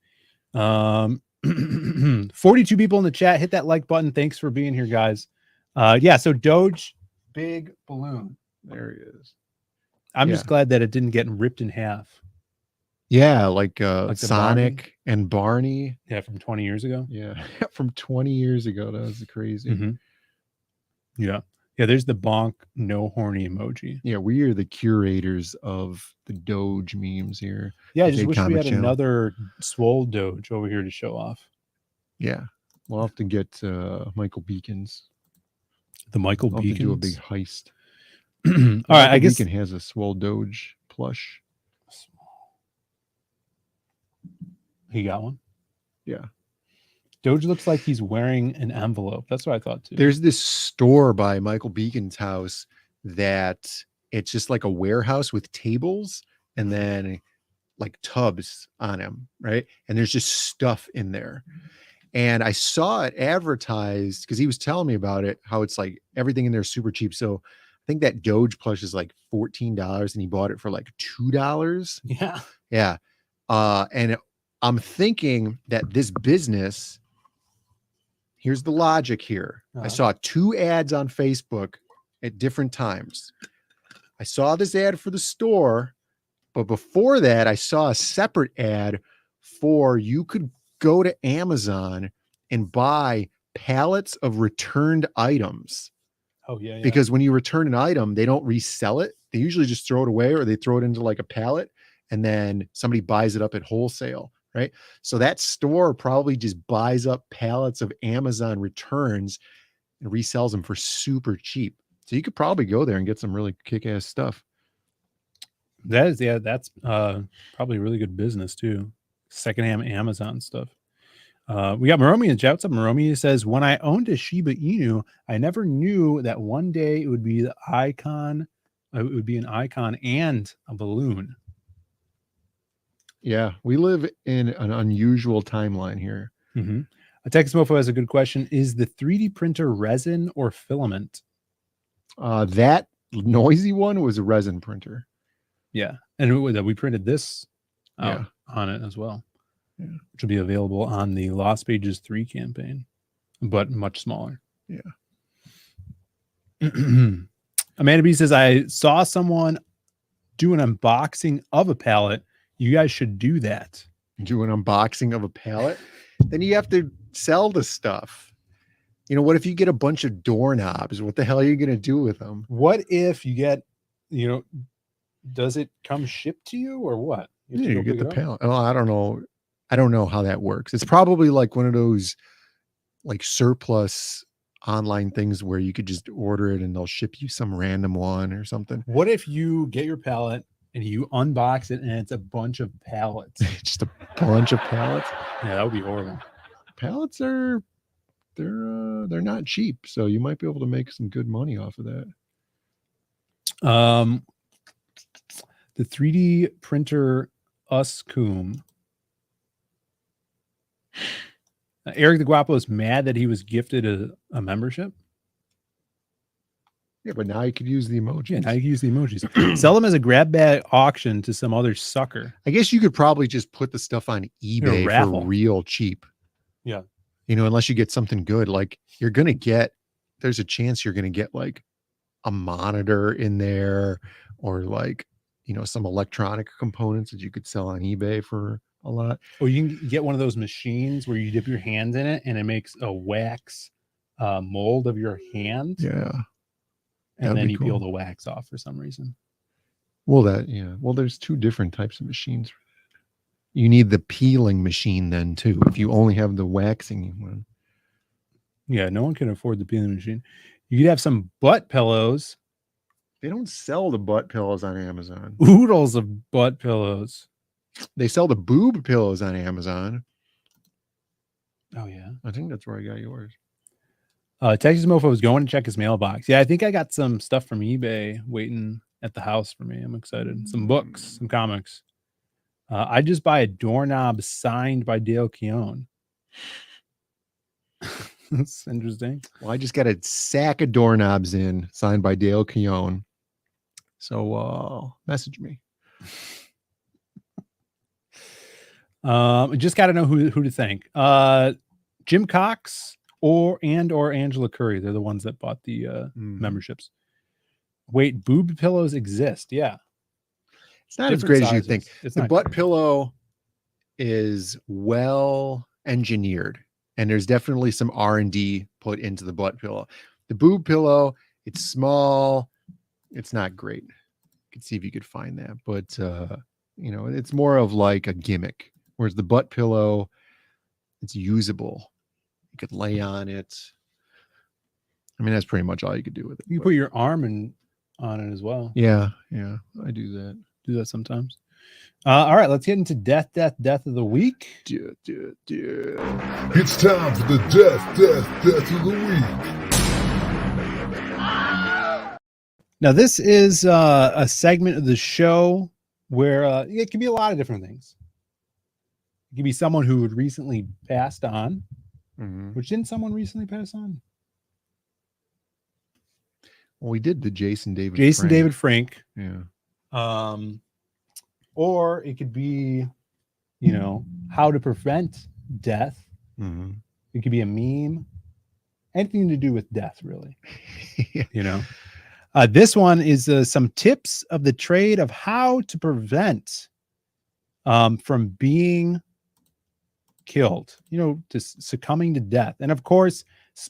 42 people in the chat. Hit that like button. Thanks for being here, guys. Yeah, so Doge, big balloon.
There he is.
I'm just glad that it didn't get ripped in half.
Yeah, like Sonic and Barney.
Yeah, from 20 years ago.
Yeah, from 20 years ago. That was crazy.
Mm-hmm. Yeah. Yeah, there's the bonk no horny emoji.
Yeah, we are the curators of the Doge memes here.
Yeah, I just wish we had another swole Doge over here to show off.
Yeah, we'll have to get Michael Beacons.
The Michael Beacons?
Do a big heist.
All right, I guess
Beacon has a swole Doge plush.
He got one?
Yeah.
Doge looks like he's wearing an envelope. That's what I thought too.
There's this store by Michael Beacon's house that it's just like a warehouse with tables and then like tubs on them, right? And there's just stuff in there. And I saw it advertised because he was telling me about it, how it's like everything in there is super cheap. So I think that Doge plush is like $14 and he bought it for like $2.
Yeah.
Yeah. And I'm thinking that this business, here's the logic here. I saw 2 ads on Facebook at different times. I saw this ad for the store, but before that, I saw a separate ad for you could go to Amazon and buy pallets of returned items.
Oh, yeah.
Because when you return an item, they don't resell it. They usually just throw it away or they throw it into like a pallet and then somebody buys it up at wholesale, right? So that store probably just buys up pallets of Amazon returns and resells them for super cheap. So you could probably go there and get some really kick-ass stuff.
That's probably really good business too. Secondhand Amazon stuff. We got Maromi in the chat. What's up, Maromi? He says, when I owned a Shiba Inu, I never knew that one day it would be the icon. It would be an icon and a balloon.
Yeah, we live in an unusual timeline here.
Mm-hmm. A Texas Mofo has a good question. Is the 3D printer resin or filament?
That noisy one was a resin printer.
Yeah. And we printed this out on it as well. Yeah. Which will be available on the Lost Pages 3 campaign, but much smaller.
Yeah.
Amanda B says, I saw someone do an unboxing of a pallet. You guys should do that.
Do an unboxing of a pallet? Then you have to sell the stuff. You know, what if you get a bunch of doorknobs? What the hell are you going to do with them?
What if you get, does it come shipped to you or what?
You get the pallet. Oh, I don't know. I don't know how that works. It's probably like one of those like surplus online things where you could just order it and they'll ship you some random one or something.
What if you get your pallet and you unbox it and it's a bunch of pallets?
Just a bunch of pallets?
Yeah, that would be horrible.
Pallets are they're not cheap, so you might be able to make some good money off of that.
The 3D printer Uscoom. Eric the Guapo is mad that he was gifted a membership.
Yeah, but now you could use the emojis.
Yeah, now you can use the emojis. Sell them as a grab bag auction to some other sucker.
I guess you could probably just put the stuff on eBay for real cheap.
Yeah.
Unless you get something good, like there's a chance you're going to get like a monitor in there or like, some electronic components that you could sell on eBay for a lot.
Or you can get one of those machines where you dip your hands in it and it makes a wax mold of your hand.
Yeah.
And then you peel the wax off for some reason.
Well, there's 2 different types of machines for that. You need the peeling machine then too, if you only have the waxing one.
Yeah, no one can afford the peeling machine. You could have some butt pillows.
They don't sell the butt pillows on Amazon.
Oodles of butt pillows.
They sell the boob pillows on Amazon.
Oh, yeah.
I think that's where I got yours.
Texas Mofo was going to check his mailbox. Yeah, I think I got some stuff from eBay waiting at the house for me. I'm excited. Some books, some comics. I just buy a doorknob signed by Dale Keown. That's interesting.
Well, I just got a sack of doorknobs in signed by Dale Keown. So message me.
Just got to know who to thank. Jim Cox or Angela Curry. They're the ones that bought the memberships. Wait, boob pillows exist? Yeah.
It's not as great as you think. The butt pillow is well engineered, and there's definitely some R&D put into the butt pillow. The boob pillow, it's small. It's not great. You can see if you could find that, but it's more of like a gimmick. Whereas the butt pillow, it's usable. You could lay on it. I mean, that's pretty much all you could do with it.
You put your arm on it as well.
Yeah, I do that.
Do that sometimes. All right, let's get into death of the week.
It's time for the death of the week.
Now, this is a segment of the show where it can be a lot of different things. It can be someone who had recently passed on. which didn't someone recently pass on?
Well, we did the Jason David
Frank.
Yeah.
Or it could be, how to prevent death.
Mm-hmm.
It could be a meme. Anything to do with death, really. This one is some tips of the trade of how to prevent from being killed, to succumbing to death. And of course,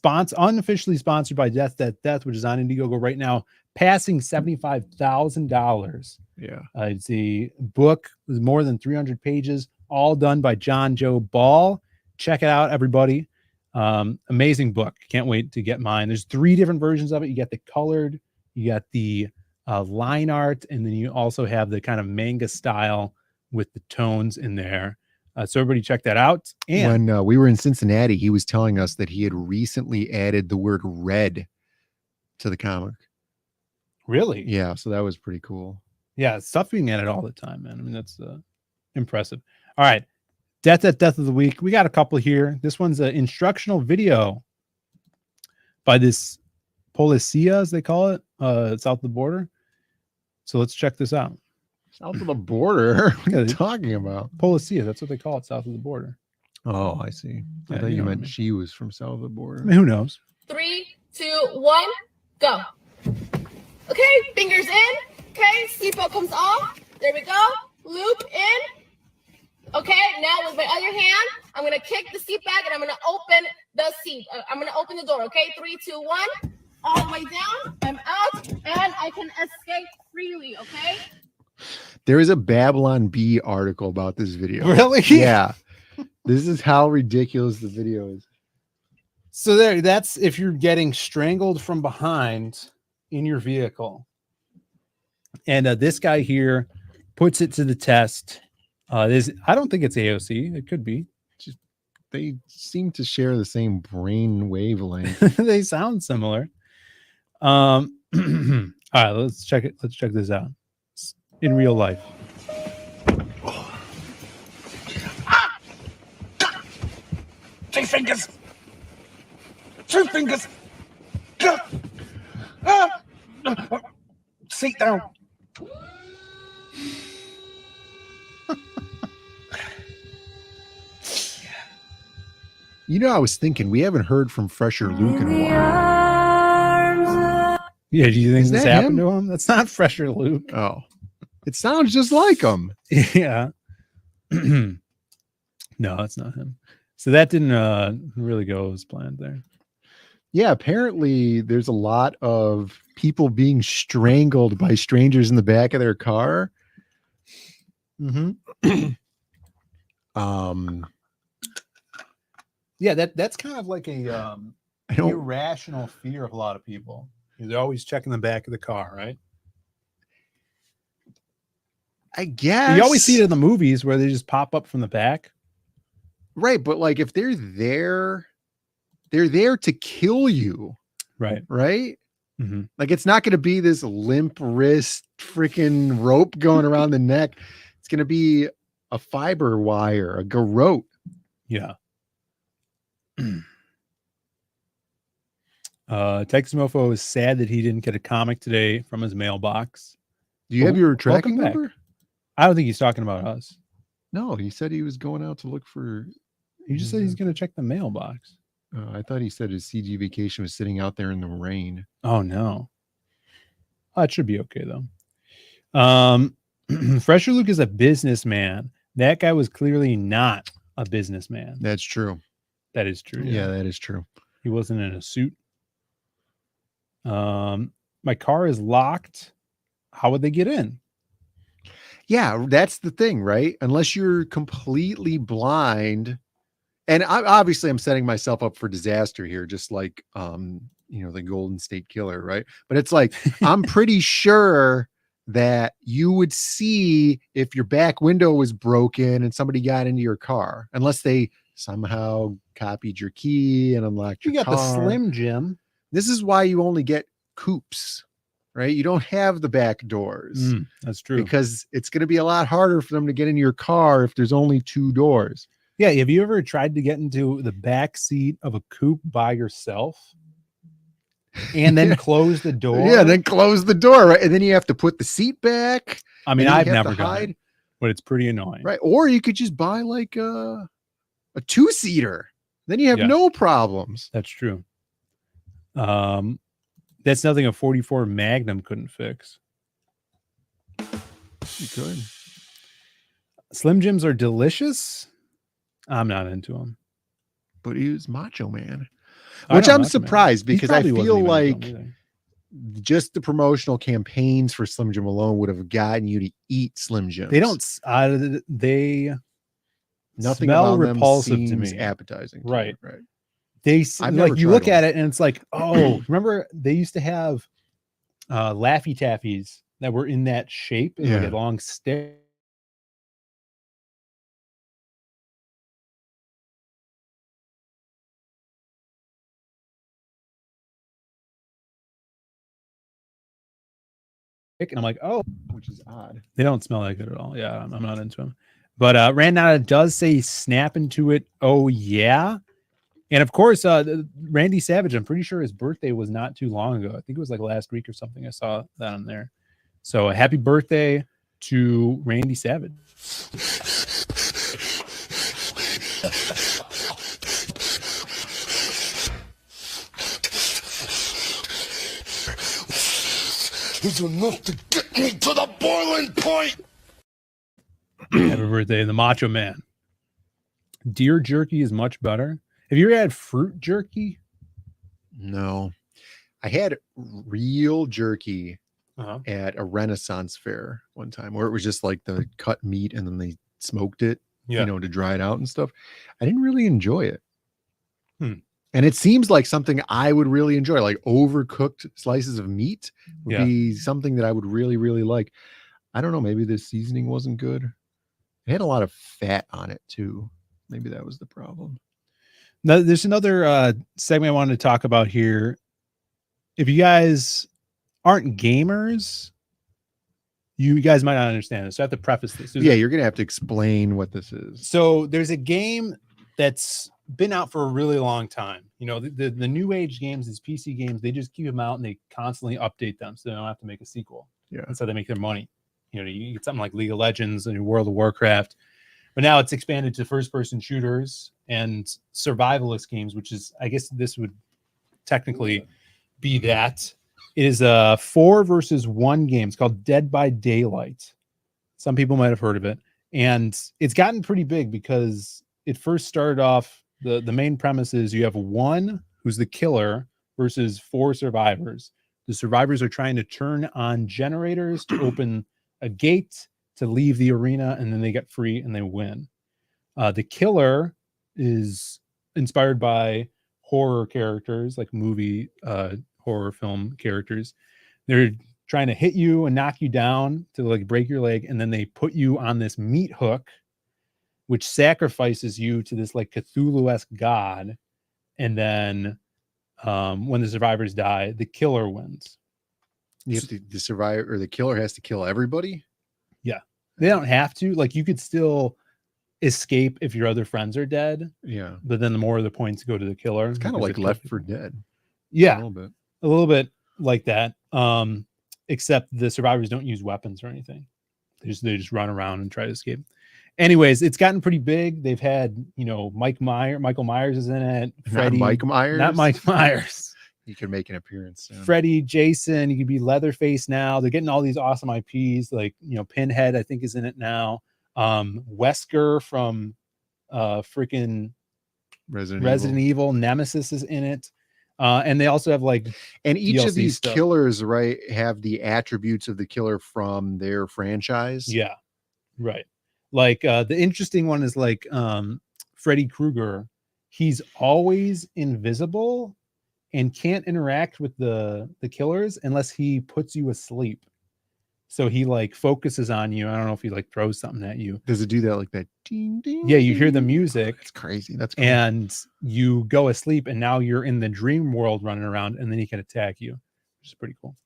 unofficially sponsored by Death, which is on Indiegogo right now, passing $75,000.
Yeah.
It's a book with more than 300 pages, all done by John Joe Ball. Check it out, everybody. Amazing book. Can't wait to get mine. There's 3 different versions of it. You get the colored, you got the line art, and then you also have the kind of manga style with the tones in there. So everybody check that out. And
when we were in Cincinnati, he was telling us that he had recently added the word red to the comic.
Really?
Yeah. So that was pretty cool.
Yeah. Stuff being added all the time, man. I mean, that's impressive. All right. Death of the week. We got a couple here. This one's an instructional video by this policia, as they call it, south of the border. So let's check this out.
South of the border? What are you talking about?
Policia, that's what they call it, south of the border.
Oh, I see. I thought you meant she was from south of the border.
I mean, who knows?
3, 2, 1, go. Okay, fingers in. Okay, seatbelt comes off. There we go. Loop in. Okay, now with my other hand, I'm going to kick the seat back and I'm going to open the seat. I'm going to open the door, okay? 3, 2, 1. All the way down. I'm out and I can escape freely, okay?
There is a Babylon Bee article about this video.
Really?
Yeah. This is how ridiculous the video is.
So that's if you're getting strangled from behind in your vehicle. And this guy here puts it to the test. I don't think it's AOC. It could be.
They seem to share the same brain wavelength.
They sound similar. All right, let's check it. Let's check this out in real life.
Two fingers. Sit down.
I was thinking we haven't heard from Fresher Luke in a while.
Yeah, do you think this happened to him? That's not Fresher Luke.
Oh, it sounds just like him.
Yeah. No, it's not him. So that didn't really go as planned there.
Yeah, apparently there's a lot of people being strangled by strangers in the back of their car.
Mm-hmm. Yeah, that's kind of like a irrational fear of a lot of people. They're always checking the back of the car, right?
I guess
you always see it in the movies where they just pop up from the back.
Right, but like if they're there to kill you.
Right.
Right?
Mm-hmm.
Like it's not going to be this limp wrist freaking rope going around the neck. It's going to be a fiber wire, a garrote.
Yeah. Texas Mofo is sad that he didn't get a comic today from his mailbox.
Do you have your tracking number?
I don't think he's talking about us.
No, he said he was going out to look for.
He just said he's going to check the mailbox.
I thought he said his CG vacation was sitting out there in the rain.
Oh no. It should be okay though. Fresher Luke is a businessman. That guy was clearly not a businessman.
That's true.
That is true.
Yeah, that is true.
He wasn't in a suit. My car is locked. How would they get in?
Yeah, that's the thing, right? Unless you're completely blind. And obviously I'm setting myself up for disaster here, just like the Golden State Killer, right? But it's like I'm pretty sure that you would see if your back window was broken and somebody got into your car, unless they somehow copied your key and unlocked your car.
You got the Slim Jim.
This is why you only get coupes, right? You don't have the back doors.
That's true.
Because it's going to be a lot harder for them to get into your car if there's only 2 doors.
Yeah, have you ever tried to get into the back seat of a coupe by yourself and then close the door?
Yeah, then close the door, right? And then you have to put the seat back.
I mean, I've never done it, but it's pretty annoying.
Right. Or you could just buy like a 2-seater. Then you have no problems.
That's true. That's nothing a 44 Magnum couldn't fix.
You could.
Slim Jims are delicious. I'm not into them.
But he was Macho Man. Which I'm surprised because I feel like just the promotional campaigns for Slim Jim alone would have gotten you to eat Slim Jims.
They don't. They
nothing
smell
about
repulsive
them
to me.
seems appetizing.
Right.
Right.
They like you look at it and it's like, oh, remember they used to have Laffy Taffies that were in that shape and like a long stick. And I'm like, oh,
which is odd.
They don't smell that good at all. Yeah, I'm not into them. But Randata does say snap into it. Oh, yeah. And of course, Randy Savage, I'm pretty sure his birthday was not too long ago. I think it was like last week or something. I saw that on there. So happy birthday to Randy Savage.
It's enough to get me to the boiling point.
Happy birthday, the Macho Man. Deer jerky is much better. Have you ever had fruit jerky?
No. I had real jerky at a Renaissance fair one time where it was just like the cut meat and then they smoked it, you know, to dry it out and stuff. I didn't really enjoy it. And it seems like something I would really enjoy, like overcooked slices of meat would be something that I would really, really like. I don't know. Maybe the seasoning wasn't good. It had a lot of fat on it too. Maybe that was the problem.
Now, there's another segment I wanted to talk about here. If you guys aren't gamers, you guys might not understand this. So I have to preface this.
You're going to have to explain what this is.
So there's a game that's been out for a really long time. You know, the new age games, these PC games, they just keep them out and they constantly update them so they don't have to make a sequel.
Yeah.
That's how they make their money. You know, you get something like League of Legends and World of Warcraft, but now it's expanded to first-person shooters and survivalist games, which is, I guess this would technically be that. It is a 4 versus 1 game. It's called Dead by Daylight. Some people might have heard of it. And it's gotten pretty big because it first started off, the main premise is you have one who's the killer versus 4 survivors. The survivors are trying to turn on generators to open a gate to leave the arena, and then they get free and they win. The killer is inspired by horror characters, like movie horror film characters. They're trying to hit you and knock you down to like break your leg, and then they put you on this meat hook, which sacrifices you to this like Cthulhu-esque god. And then when the survivors die, the killer wins.
You have to, the survivor or the killer has to kill everybody.
Yeah, they don't have to. Like, you could still escape if your other friends are dead.
Yeah,
but then the more of the points go to the killer.
It's kind of like Left 4 Dead.
Yeah, a little bit like that. Except the survivors don't use weapons or anything. They just run around and try to escape. Anyways, it's gotten pretty big. They've had, you know, Michael Myers is in it. Freddy,
not Mike Myers. He could make an appearance soon.
Freddie, Jason, you could be Leatherface now. They're getting all these awesome IPs, like, you know, Pinhead, I think, is in it now. Wesker from freaking Resident Evil. Nemesis is in it. And they also have like,
and each
DLC
of these
stuff.
killers, right, have the attributes of the killer from their franchise.
Yeah, right. Like the interesting one is like Freddy Krueger. He's always invisible and can't interact with the killers unless he puts you asleep. So he like focuses on you. I don't know if he like throws something at you.
Does it do that like that? Ding, ding,
yeah, you hear the music.
That's crazy. That's cool.
And you go asleep, and now you're in the dream world running around, and then he can attack you, which is pretty cool.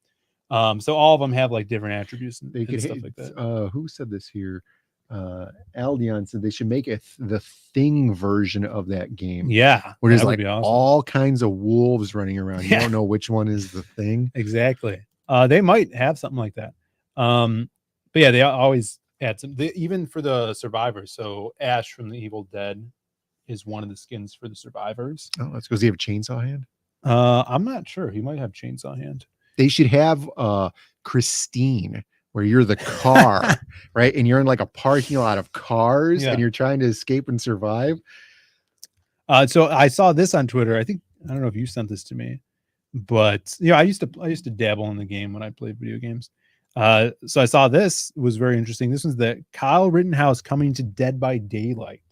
So all of them have like different attributes and stuff like that.
Who said this here? Aldion said they should make the Thing version of that game.
Yeah,
where there's
that would
like
be awesome.
all kinds of wolves running around. You don't know which one is the Thing.
Exactly. They might have something like that. But yeah, they always add some. Even for the survivors. So Ash from the Evil Dead is one of the skins for the survivors.
Oh, that's because he have a chainsaw hand.
I'm not sure. He might have chainsaw hand.
They should have Christine, where you're the car, right? And you're in like a parking lot of cars and you're trying to escape and survive.
So I saw this on Twitter. I don't know if you sent this to me, but I used to dabble in the game when I played video games. So I saw this was very interesting. This was the Kyle Rittenhouse coming to Dead by Daylight.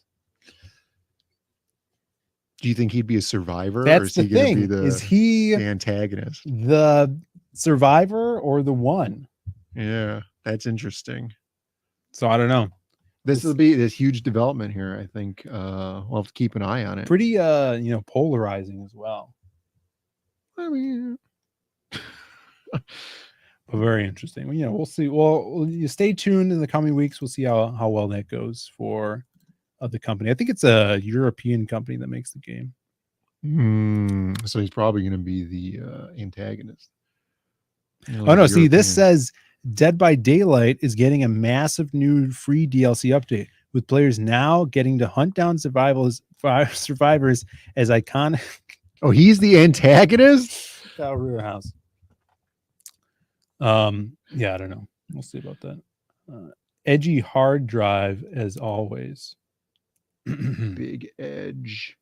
Do you think he'd be a survivor?
That's
or is
the
he going
thing.
to be
Is he
the antagonist?
The survivor or the one?
Yeah, that's interesting.
So I don't know.
This will be this huge development here. I think we'll have to keep an eye on it.
Pretty polarizing as well.
I mean,
but very interesting. We'll see. Well, you stay tuned in the coming weeks. We'll see how well that goes for the company. I think it's a European company that makes the game.
So he's probably going to be the antagonist.
Oh no! See, this says Dead by Daylight is getting a massive new free DLC update with players now getting to hunt down survivors as iconic.
Oh, he's the antagonist?
Kyle Rittenhouse. Yeah, I don't know. We'll see about that. Edgy hard drive as always.
Big Edge.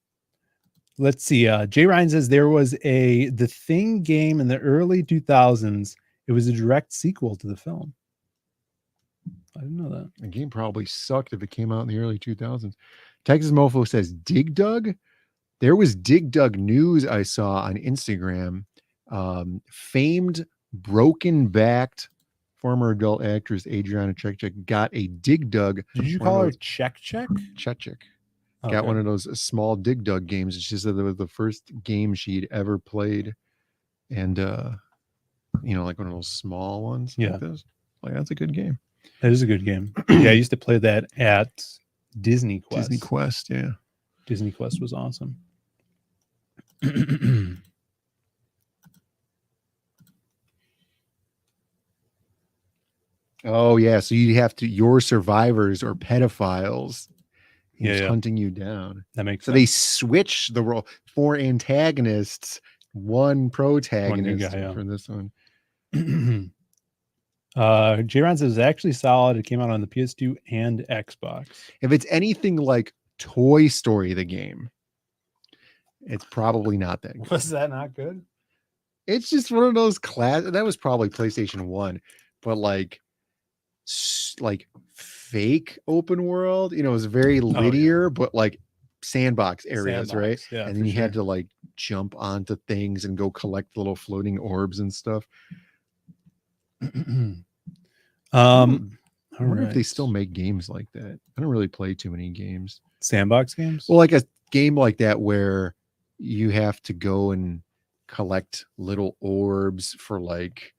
Let's see. Jay Ryan says there was The Thing game in the early 2000s. It was a direct sequel to the film. I didn't know that.
The game probably sucked if it came out in the early 2000s. Texas Mofo says Dig Dug. There was Dig Dug news I saw on Instagram. Famed broken-backed former adult actress Adriana Chek got a Dig Dug.
Did you call her Chek?
Chek. Got one of those small Dig Dug games. She said that was the first game she'd ever played. And, like one of those small ones.
Yeah.
Like this. Like, that's a good game.
That is a good game. Yeah, I used to play that at Disney Quest.
Disney Quest, yeah.
Disney Quest was awesome.
Oh, yeah. So you have to, your survivors or pedophiles. He's hunting you down.
That makes
sense. They switch the role for antagonists, one protagonist for this one.
J-Ron says it's actually solid. It came out on the PS2 and Xbox.
If it's anything like Toy Story, the game, it's probably not that good.
Was that not good?
It's just one of those that was probably PlayStation 1, but like fake open world, it was very linear, but like sandbox areas, right?
Yeah,
and then you had to like jump onto things and go collect little floating orbs and stuff. I wonder if they still make games like that. I don't really play too many games.
Sandbox games?
Well, like a game like that where you have to go and collect little orbs for like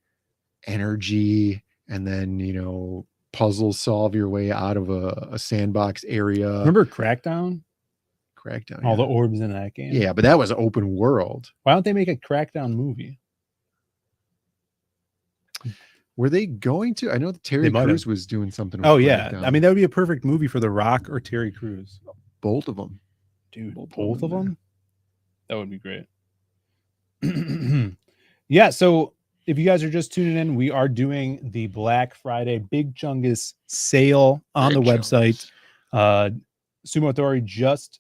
energy and then, puzzle solve your way out of a sandbox area.
Remember Crackdown?
All
the orbs in that game.
Yeah, but that was open world.
Why don't they make a Crackdown movie?
Were they going to? I know that Terry Crews was doing something with
Crackdown. I mean, that would be a perfect movie for The Rock or Terry Crews.
Both of them.
Dude, both of them? That would be great. Yeah, so if you guys are just tuning in, we are doing the Black Friday Big Chungus sale on the website. Sumo Authority just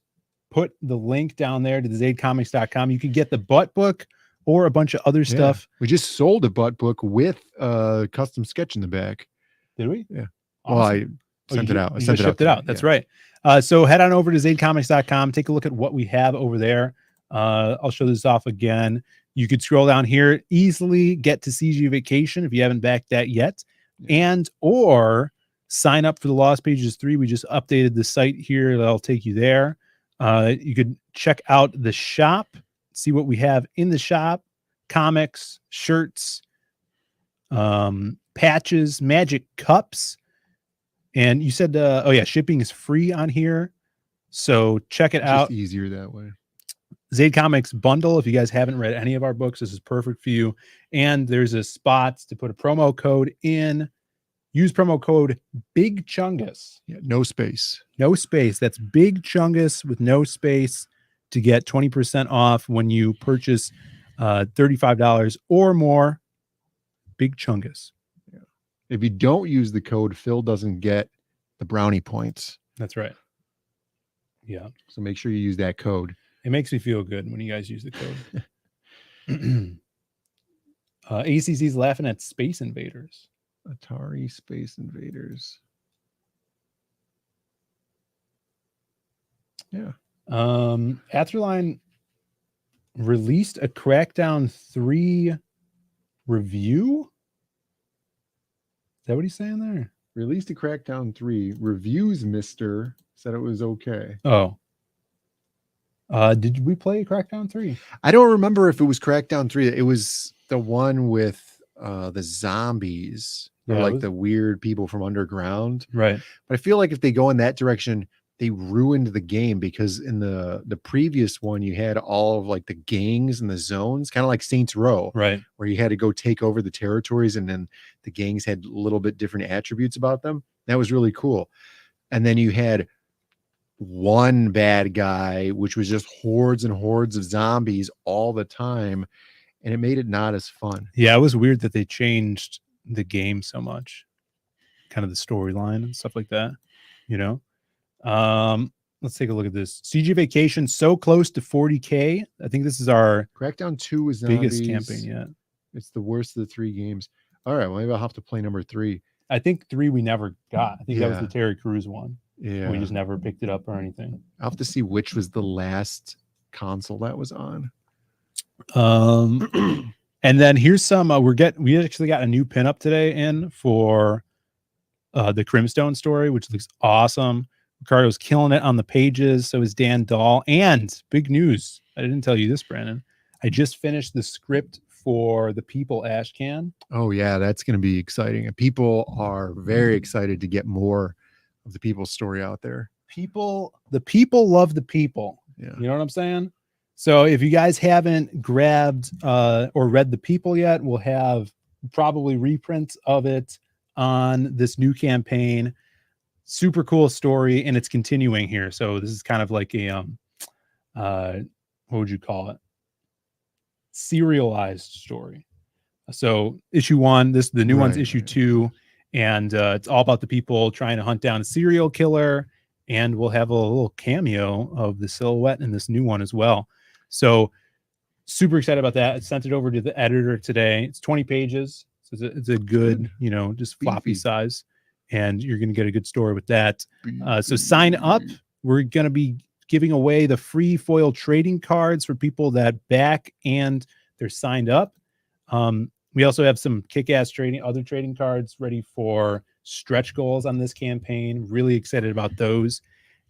put the link down there to the zaidcomics.com. You could get the butt book or a bunch of other stuff.
We just sold a butt book with a custom sketch in the back.
Did we?
Yeah.
Awesome.
Well, I sent it out. I
shipped it out. That's right. So head on over to zaidcomics.com. Take a look at what we have over there. I'll show this off again. You could scroll down here, easily get to CG Vacation if you haven't backed that yet, and or sign up for the Lost Pages 3. We just updated the site here. That'll take you there. You could check out the shop, see what we have in the shop: comics, shirts, patches, magic cups, And you said, oh yeah, shipping is free on here. So check it out.
Just easier that way.
Zaid Comics bundle. If you guys haven't read any of our books, this is perfect for you. And there's a spot to put a promo code in. Use promo code Big Chungus.
Yeah, no space.
No space. That's Big Chungus with no space to get 20% off when you purchase $35 or more. Big Chungus.
Yeah. If you don't use the code, Phil doesn't get the brownie points.
That's right. Yeah.
So make sure you use that code.
It makes me feel good when you guys use the code. ACC's laughing at Space Invaders.
Atari Space Invaders. Yeah.
Atherline released a Crackdown 3 review. Is that what he's saying there?
Released a Crackdown 3. Reviews, mister. Said it was okay.
Oh. Did we play Crackdown 3?
I don't remember if it was Crackdown 3. It was the one with the zombies. Or like the weird people from underground.
Right.
But I feel like if they go in that direction, they ruined the game, because in the previous one you had all of like the gangs and the zones, kind of like Saints Row,
right,
where you had to go take over the territories, and then the gangs had a little bit different attributes about them. That was really cool. And then you had one bad guy, which was just hordes and hordes of zombies all the time, and it made it not as fun.
Yeah, it was weird that they changed the game so much, kind of the storyline and stuff like that, you know. Let's take a look at this. CG Vacation, so close to 40K. I think this is our
Crackdown 2 is
biggest campaign yet.
It's the worst of the 3 games. All right, well, maybe I'll have to play number 3.
I think 3 we never got. I think that was the Terry Crews one.
Yeah,
we just never picked it up or anything.
I'll have to see which was the last console that was on.
And then here's some we actually got a new pinup today in for the Crimstone story, which looks awesome. Ricardo's killing it on the pages. So is Dan Dahl. And big news, I didn't tell you this, Brandon. I just finished the script for the People Ashcan.
Oh yeah, that's going to be exciting. And people are very excited to get more of the People story out there.
The people love the people.
Yeah.
You know what I'm saying? So if you guys haven't grabbed or read The People yet, we'll have probably reprints of it on this new campaign. Super cool story, and it's continuing here. So this is kind of like a what would you call it? Serialized story. So issue 1, the new one's issue 2, and it's all about the people trying to hunt down a serial killer, and we'll have a little cameo of the Silhouette in this new one as well. So super excited about that. I sent it over to the editor today. It's 20 pages. So it's a good, you know, just floppy size. And you're going to get a good story with that. So sign up. We're going to be giving away the free foil trading cards for people that back and they're signed up. We also have some kick-ass other trading cards ready for stretch goals on this campaign. Really excited about those.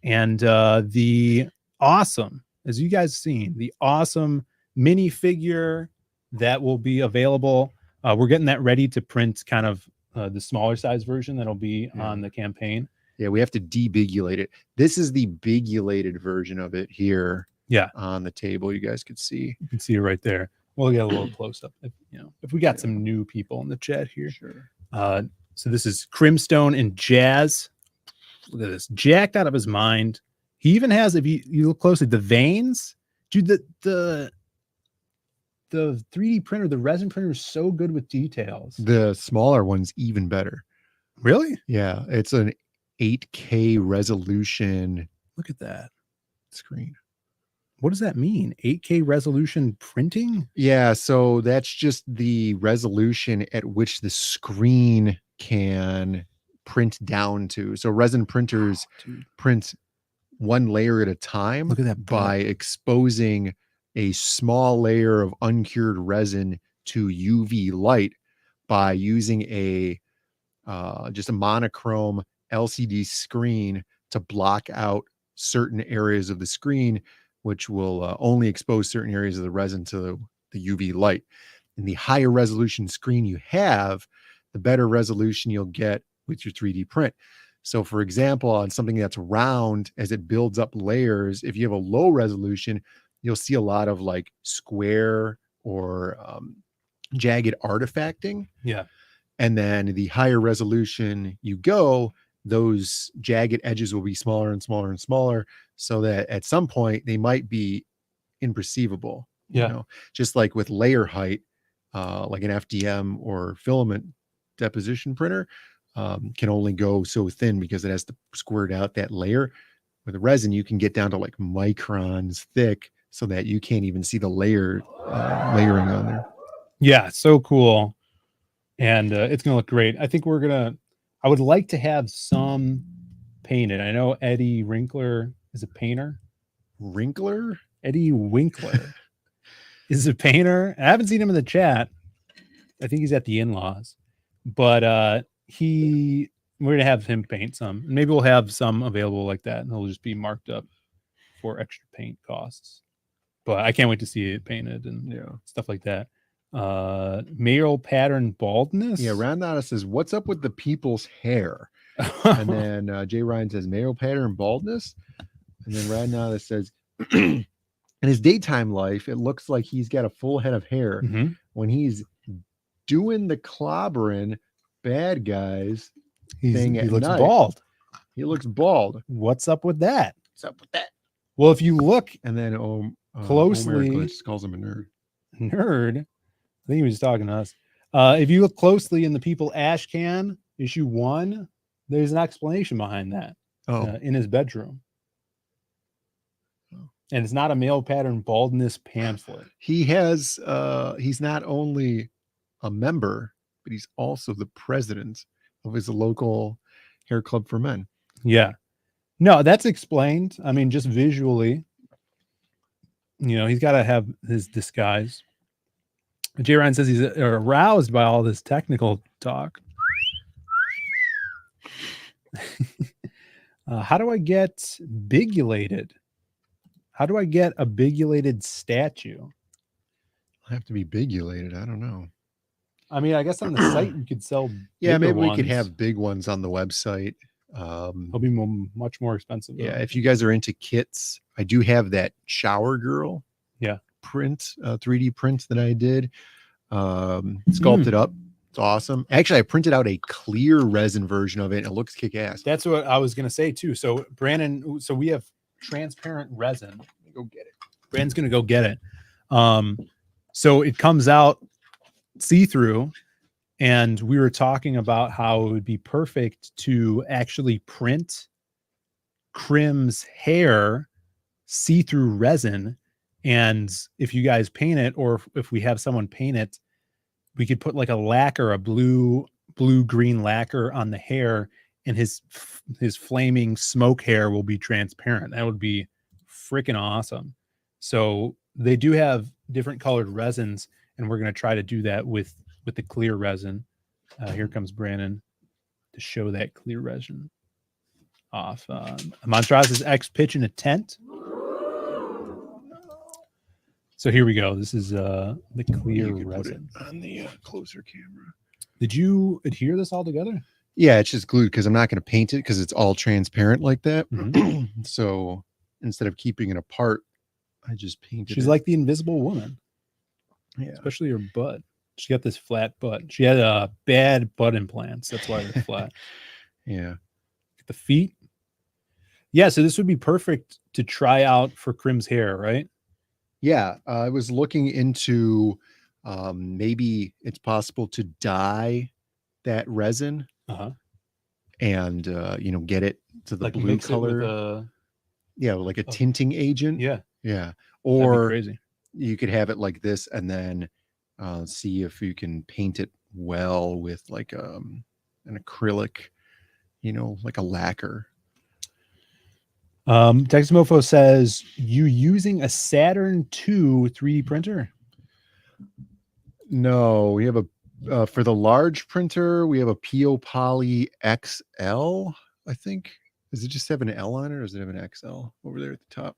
And the awesome, as you guys seen, the awesome mini figure that will be available. We're getting that ready to print kind of the smaller size version that'll be on the campaign.
Yeah, we have to debigulate it. This is the bigulated version of it here.
Yeah,
on the table, you guys could see.
You can see it right there. We'll get a little close up. If we got some new people in the chat here.
Sure.
So this is Crimstone and Jazz. Look at this, jacked out of his mind. He even has, if you look closely, the veins. Dude, the 3D printer, the resin printer is so good with details.
The smaller one's even better.
Really?
Yeah, it's an 8K resolution.
Look at that
screen.
What does that mean? 8K resolution printing?
Yeah, so that's just the resolution at which the screen can print down to. So resin printers print one layer at a time.
Look at that
by exposing a small layer of uncured resin to UV light by using a just a monochrome LCD screen to block out certain areas of the screen, which will only expose certain areas of the resin to the UV light. And the higher resolution screen you have, the better resolution you'll get with your 3D print. So for example, on something that's round, as it builds up layers, if you have a low resolution, you'll see a lot of like square or jagged artifacting.
Yeah.
And then the higher resolution you go, those jagged edges will be smaller and smaller and smaller, so that at some point they might be imperceivable.
Yeah.
You know, just like with layer height, like an FDM or filament deposition printer can only go so thin because it has to squirt out that layer. With resin, you can get down to like microns thick so that you can't even see the layering on there.
Yeah, so cool. And it's gonna look great. I think I would like to have some painted. I know Eddie Winkler is a painter.
Winkler?
Eddie Winkler is a painter. I haven't seen him in the chat. I think he's at the in-laws. But we're gonna have him paint some. Maybe we'll have some available like that, and they'll just be marked up for extra paint costs. But I can't wait to see it painted and stuff like that. Male pattern baldness.
Yeah, Randana says, "What's up with the people's hair?" And then Jay Ryan says, "Male pattern baldness." And then Randana says, "In his daytime life, it looks like he's got a full head of hair. When he's doing the clobbering bad guys thing at
he looks
night,
bald.
He looks bald.
What's up with that?
What's up with that?"
Well, if you look
and then
closely,
Glitch calls him a nerd.
Nerd. I think he was talking to us. If you look closely in the People Ash Can issue 1, there's an explanation behind that. In his bedroom. And it's not a male pattern baldness pamphlet.
He has he's not only a member, but he's also the president of his local hair club for men.
Yeah. No, that's explained. I mean, just visually, he's got to have his disguise. J. Ryan says he's aroused by all this technical talk. How do I get bigulated? How do I get a bigulated statue?
I have to be bigulated. I don't know.
I mean, I guess on the site you could sell.
Yeah, maybe
ones.
we could have big ones on the website.
They'll be much more expensive.
Yeah, if you guys are into kits, I do have that shower girl.
Yeah,
print 3D print that I did, sculpted up. It's awesome. Actually, I printed out a clear resin version of it, and it looks kick-ass.
That's what I was gonna say too. So Brandon, we have transparent resin.
Go get it.
Brandon's gonna go get it. So it comes out see-through, and we were talking about how it would be perfect to actually print Crim's hair see-through resin. And if you guys paint it, or if we have someone paint it, we could put like a lacquer, a blue-green lacquer on the hair, and his flaming smoke hair will be transparent. That would be freaking awesome. So they do have different colored resins, and we're going to try to do that with the clear resin. Here comes Brandon to show that clear resin off. Montrez's X pitch in a tent. So here we go. This is the clear resin
on the closer camera.
Did you adhere this all together?
Yeah, it's just glued because I'm not going to paint it because it's all transparent like that. So instead of keeping it apart, I just painted
She's
it.
like the Invisible Woman.
Yeah,
especially her butt. She got this flat butt. She had bad butt implants. That's why they're flat.
Yeah.
The feet. Yeah, so this would be perfect to try out for Crim's hair, right?
Yeah, I was looking into maybe it's possible to dye that resin and get it to the
like
blue color. Like a tinting agent.
Yeah.
Or
crazy.
You could have it like this and then see if you can paint it well with like an acrylic, like a lacquer.
Texmofo says, you using a Saturn II 3D printer?
No, we have a for the large printer, we have a PO Poly XL, I think. Does it just have an L on it, or does it have an XL over there at the top?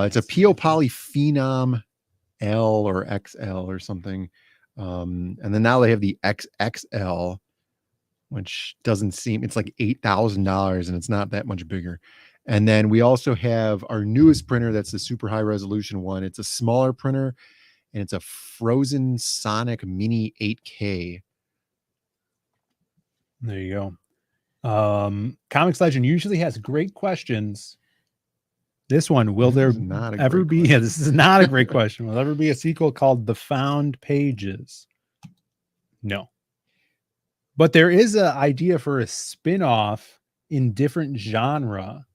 It's a PO Poly Phenom L or XL or something. And then now they have the XXL, which doesn't seem, it's like $8,000 and it's not that much bigger. And then we also have our newest printer. That's the super high resolution one. It's a smaller printer and it's a Frozen Sonic Mini 8K.
There you go. Comics Legend usually has great questions. This one, will there ever be? Yeah, this is not a great question. Will there ever be a sequel called The Found Pages? No. But there is an idea for a spin-off in different genre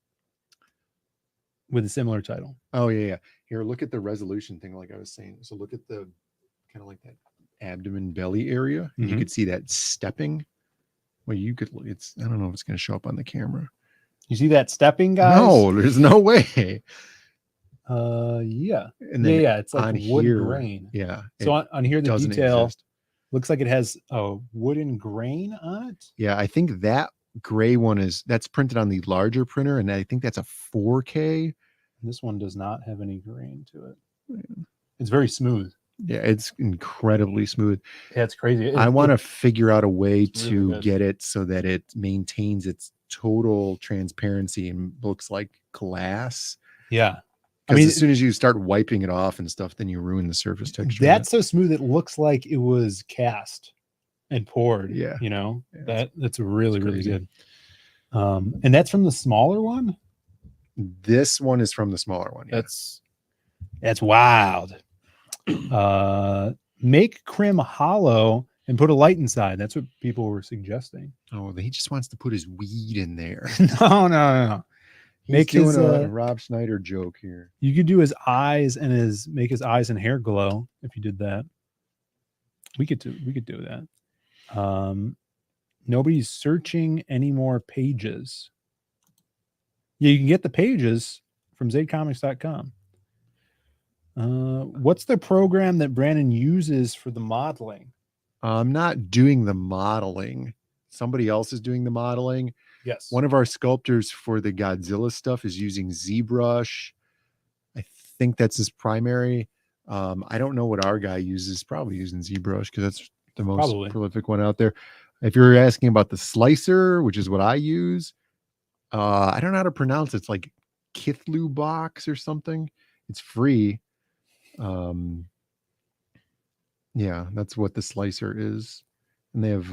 with a similar title.
Oh, yeah. Here, look at the resolution thing, like I was saying. So look at the kind of like that abdomen belly area. And you could see that stepping. Well, you could, it's, I don't know if it's going to show up on the camera.
You see that stepping, guys?
No, there's no way.
Yeah.
And then
it's like wood grain.
Yeah.
So on here, the detail looks like it has a wooden grain on it.
Yeah, I think that gray one that's printed on the larger printer, and I think that's a 4K.
This one does not have any grain to it. Yeah. It's very smooth.
Yeah, it's incredibly smooth.
Yeah, it's crazy.
I want to figure out a way to get it so that it maintains its total transparency and looks like glass.
Yeah.
I mean, as soon as you start wiping it off and stuff, then you ruin the surface texture.
That's so smooth. It looks like it was cast and poured.
Yeah.
You know, that's really, really good. And that's from the smaller one.
This one is from the smaller one. Yeah.
That's wild. Make Crim hollow and put a light inside. That's what people were suggesting.
Oh, he just wants to put his weed in there.
No.
Make doing a Rob Schneider joke here.
You could do his eyes and make his eyes and hair glow if you did that. We could do that. Nobody's searching any more pages. Yeah, you can get the pages from zaidcomics.com. What's the program that Brandon uses for the modeling?
I'm not doing the modeling. Somebody else is doing the modeling.
Yes.
One of our sculptors for the Godzilla stuff is using ZBrush. I think that's his primary. I don't know what our guy uses. Probably using ZBrush because that's the most prolific one out there. If you're asking about the slicer, which is what I use, I don't know how to pronounce it. It's like Kithlu box or something. It's free. Yeah, that's what the slicer is. And they have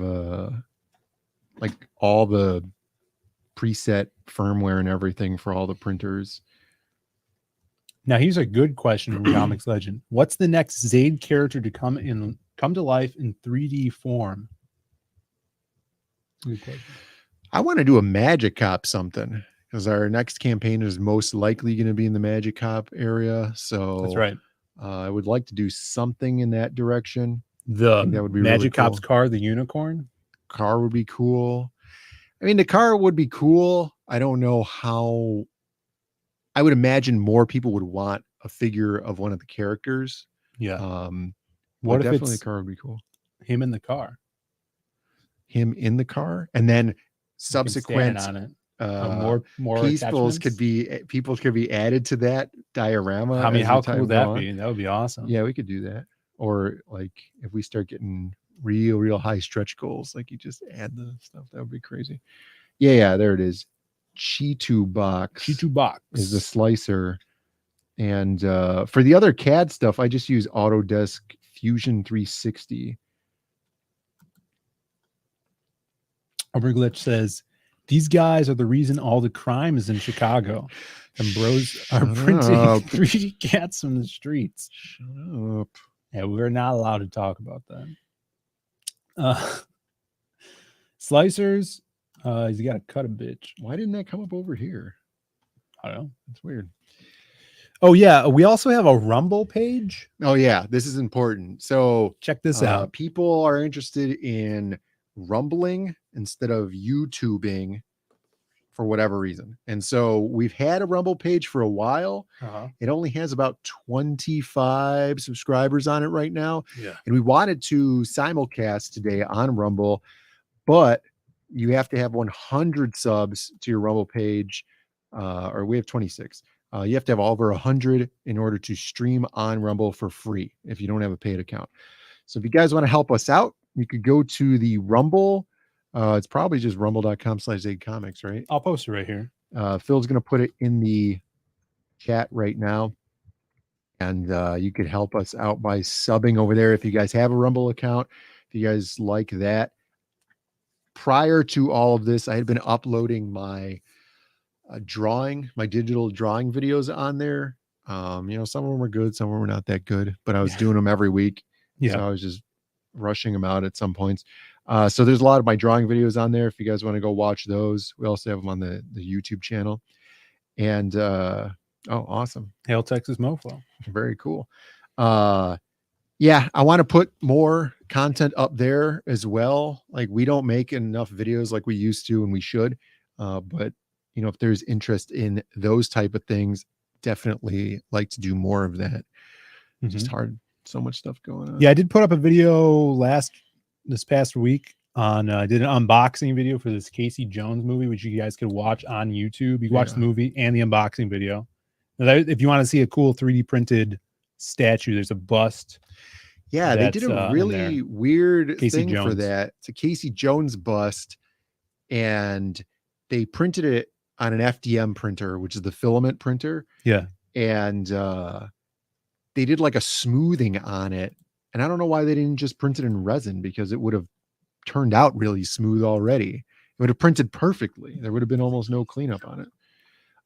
like all the preset firmware and everything for all the printers.
Now here's a good question from Comics Legend. What's the next Zaid character to come to life in 3D form? Good question.
I want to do a Magic Cop something because our next campaign is most likely going to be in the Magic Cop area. So
that's right.
I would like to do something in that direction.
That
would be
Magic
really
Cop's
cool.
car, the unicorn.
Car would be cool. I mean, the car would be cool. I don't know how. I would imagine more people would want a figure of one of the characters.
Yeah. What if
definitely
it's
a car would be cool.
Him in the car.
Him in the car, and then subsequent
on it. More
people could be added to that diorama.
I mean, how cool would that be? That would be awesome.
Yeah, we could do that. Or like if we start getting real high stretch goals, like you just add the stuff, that would be crazy. Yeah, there it is. Cheetu box is the slicer. And for the other CAD stuff, I just use Autodesk Fusion 360.
Overglitch says, these guys are the reason all the crime is in Chicago. And bros are printing 3D cats from the streets.
Shut up.
Yeah, we're not allowed to talk about that. Slicers, he's got to cut a bitch.
Why didn't that come up over here?
I don't know.
That's weird.
Oh, yeah. We also have a Rumble page.
Oh, yeah. This is important. So
check this out.
People are interested in rumbling instead of YouTubing for whatever reason. And so we've had a Rumble page for a while. It only has about 25 subscribers on it right now.
Yeah.
And we wanted to simulcast today on Rumble, but you have to have 100 subs to your Rumble page, or we have 26. You have to have over 100 in order to stream on Rumble for free if you don't have a paid account. So if you guys want to help us out, you could go to the Rumble It's probably just rumble.com/ZaidComics, right?
I'll post it right here.
Phil's going to put it in the chat right now. And you could help us out by subbing over there if you guys have a Rumble account. If you guys like that. Prior to all of this, I had been uploading my my digital drawing videos on there. Some of them were good, some of them were not that good, but I was doing them every week.
Yeah.
So I was just rushing them out at some points. So there's a lot of my drawing videos on there. If you guys want to go watch those, we also have them on the YouTube channel. And oh, awesome.
Hail Texas Mofo.
Very cool. Yeah, I want to put more content up there as well. Like, we don't make enough videos like we used to, and we should. But if there's interest in those type of things, definitely like to do more of that.
Mm-hmm.
Just hard. So much stuff going on.
Yeah, I did put up a video this past week on I did an unboxing video for this Casey Jones movie, which you guys could watch on YouTube. You can watch the movie and the unboxing video. Now, if you want to see a cool 3D printed statue, there's a bust.
Yeah, they did a really weird thing for that. It's a Casey Jones bust, and they printed it on an FDM printer, which is the filament printer.
Yeah.
And they did like a smoothing on it. And I don't know why they didn't just print it in resin, because it would have turned out really smooth already. It would have printed perfectly. There would have been almost no cleanup on it.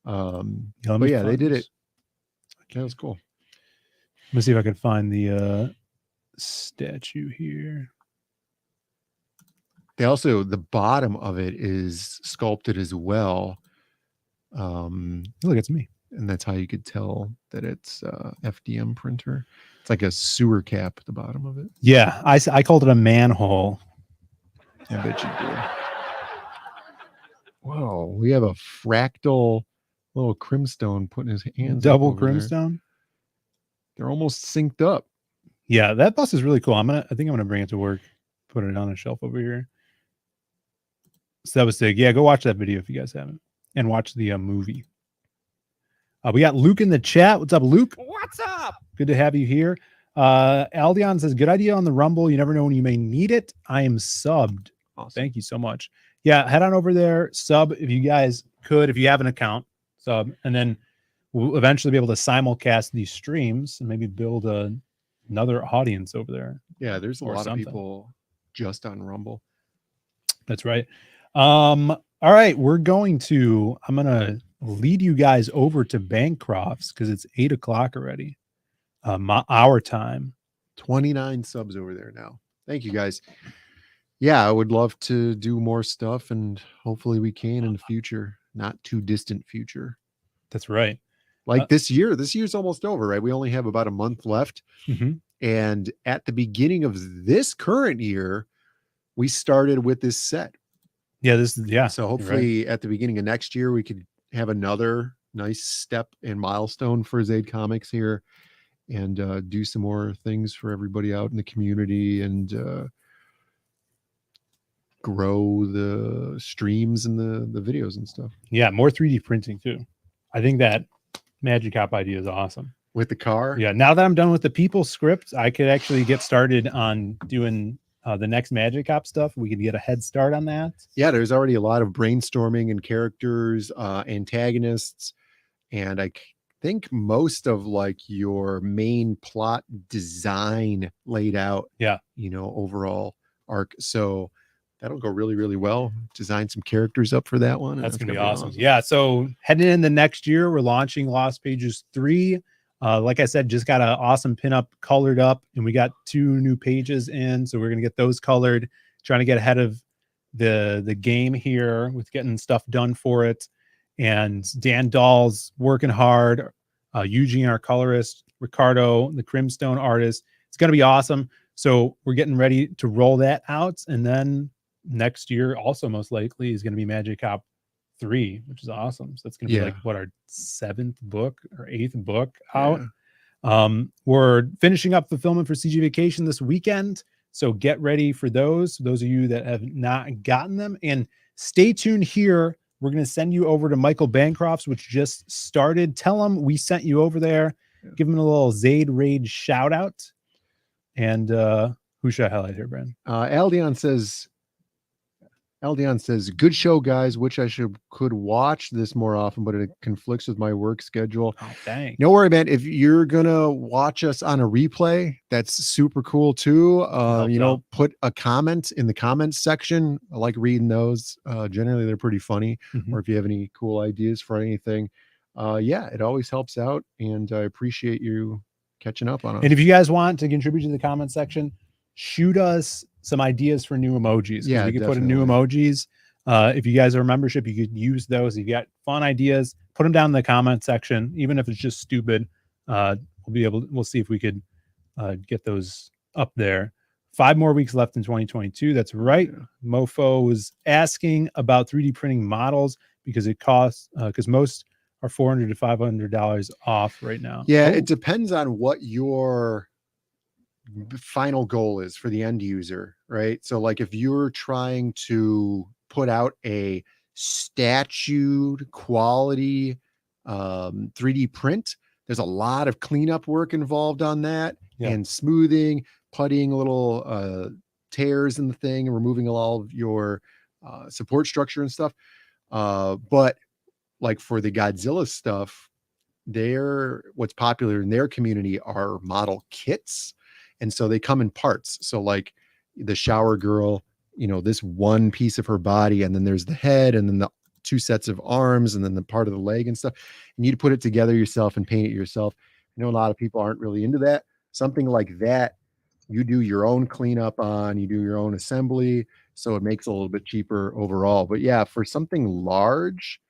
But yeah, they did it. That was cool.
Let me see if I can find the statue here.
They also, the bottom of it is sculpted as well.
Look, it's me.
And that's how you could tell that it's FDM printer. It's like a sewer cap at the bottom of it.
Yeah, I called it a manhole.
I bet you did. Whoa, we have a fractal little Crimstone putting his hands
double
up over
Crimstone.
there. They're almost synced up.
Yeah, that bus is really cool. I think I'm gonna bring it to work, put it on a shelf over here. So that was sick. Yeah, go watch that video if you guys haven't, and watch the movie. We got Luke in the chat. What's up, Luke?
What's up?
Good to have you here. Aldion says, good idea on the Rumble. You never know when you may need it. I am subbed.
Awesome.
Thank you so much. Yeah, head on over there, sub if you guys could, if you have an account, sub, and then we'll eventually be able to simulcast these streams and maybe build another audience over there.
Yeah, there's a lot of people just on Rumble.
That's right. All right, I'm gonna lead you guys over to Bancroft's because it's 8 o'clock already. Our time.
29 subs over there now. Thank you guys. Yeah, I would love to do more stuff, and hopefully we can in the future, not too distant future.
That's right.
Like this year's almost over, right? We only have about a month left.
Mm-hmm.
And at the beginning of this current year, we started with this set.
Yeah,
So hopefully at the beginning of next year, we could have another nice step and milestone for Zaid Comics here, and do some more things for everybody out in the community, and grow the streams and the videos and stuff.
Yeah, more 3D printing too. I think that Magic Cop idea is awesome.
With the car?
Yeah, now that I'm done with the people script, I could actually get started on doing the next Magic Cop stuff. We could get a head start on that.
Yeah, there's already a lot of brainstorming and characters, antagonists, and I think most of like your main plot design laid out.
Yeah,
overall arc. So that'll go really, really well. Design some characters up for that one.
That's gonna be awesome. Yeah, so heading into next year, we're launching Lost Pages 3. Like I said, just got an awesome pinup colored up, and we got 2 new pages in, so we're gonna get those colored, trying to get ahead of the game here with getting stuff done for it. And Dan Dahl's working hard, Eugene, our colorist, Ricardo, the Crimstone artist. It's gonna be awesome. So we're getting ready to roll that out, and then next year also most likely is going to be Magic Cop 3, which is awesome. So that's going to be like what, our 7th book or 8th book out. We're finishing up fulfillment for CG Vacation this weekend, so get ready for those of you that have not gotten them, and stay tuned here. We're going to send you over to Michael Bancroft's, which just started. Tell him we sent you over there. Give him a little Zaid Raid shout out. And who should I highlight here, Brandon?
Aldion says, Aldion says, good show, guys. Wish I could watch this more often, but it conflicts with my work schedule.
Oh, dang.
No worry, man. If you're going to watch us on a replay, that's super cool too. Put a comment in the comments section. I like reading those. Generally, they're pretty funny.
Mhm.
Or if you have any cool ideas for anything, it always helps out. And I appreciate you catching up on us.
And if you guys want to contribute to the comment section, shoot us some ideas for new emojis.
Yeah,
we could put in new emojis. If you guys are a membership, you could use those. If you got fun ideas, put them down in the comment section. Even if it's just stupid, we'll see if we could get those up there. 5 more weeks left in 2022. That's right. Mofo was asking about 3D printing models because it costs because most are $400 to $500 off right now.
Yeah, it depends on what your final goal is for the end user, right? So like if you're trying to put out a statued quality 3D print, there's a lot of cleanup work involved on that, and smoothing, puttying little tears in the thing and removing all of your support structure and stuff. But like for the Godzilla stuff, what's popular in their community are model kits. And so they come in parts. So like the shower girl, this one piece of her body, and then there's the head, and then the 2 sets of arms, and then the part of the leg and stuff. And you'd put it together yourself and paint it yourself. I know a lot of people aren't really into that. Something like that, you do your own cleanup on, you do your own assembly. So it makes it a little bit cheaper overall. But yeah, for something large,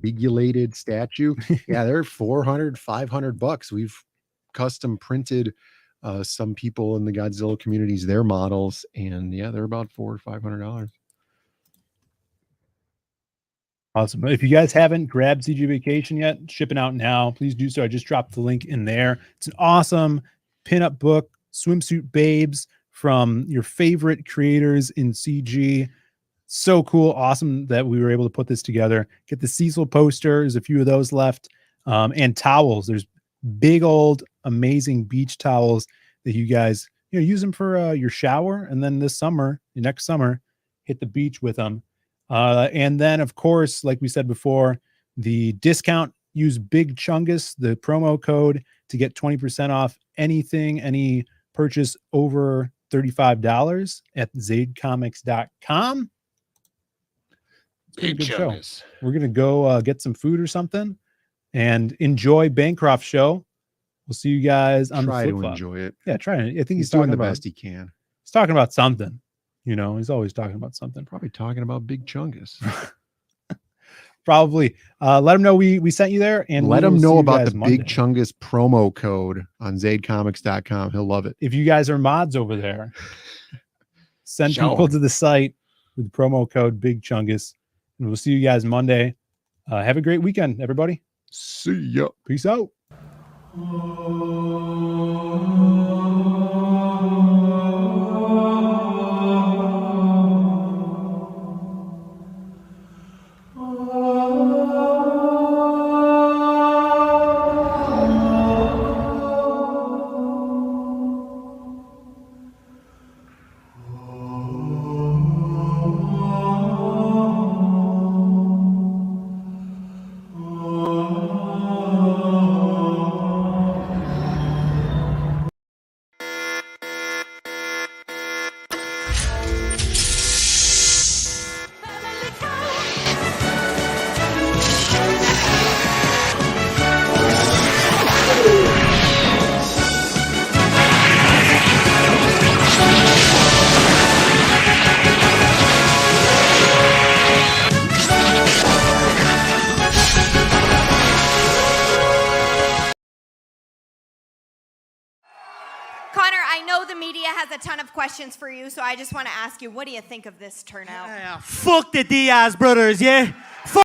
regulated statue, they're $400, $500. We've custom printed some people in the Godzilla communities their models, and they're about $400 or $500.
Awesome. If you guys haven't grabbed CG Vacation yet, shipping out now, please do so. I just dropped the link in there. It's an awesome pinup book, swimsuit babes from your favorite creators in CG. So cool. Awesome that we were able to put this together. Get the Cecil poster. There's a few of those left. And towels. There's big old amazing beach towels that you guys use them for your shower, and then next summer hit the beach with them. And then of course, like we said before, the discount, use Big Chungus, the promo code, to get 20% off any purchase over $35 at zaidcomics.com.
Big Chungus.
We're gonna go get some food or something and enjoy Bancroft's show. We'll see you guys on the flip flop.
Enjoy it.
Yeah, try it. I think
he's doing the best he can.
He's talking about something. He's always talking about something.
Probably talking about Big Chungus.
Probably. Let him know we sent you there, and
let him know about the Monday. Big Chungus promo code on zaidcomics.com. He'll love it.
If you guys are mods over there, send people to the site with the promo code Big Chungus, and we'll see you guys Monday. Have a great weekend, everybody.
See ya.
Peace out.
Has a ton of questions for you, so I just want to ask you, what do you think of this turnout?
Fuck the DIAZ brothers, yeah?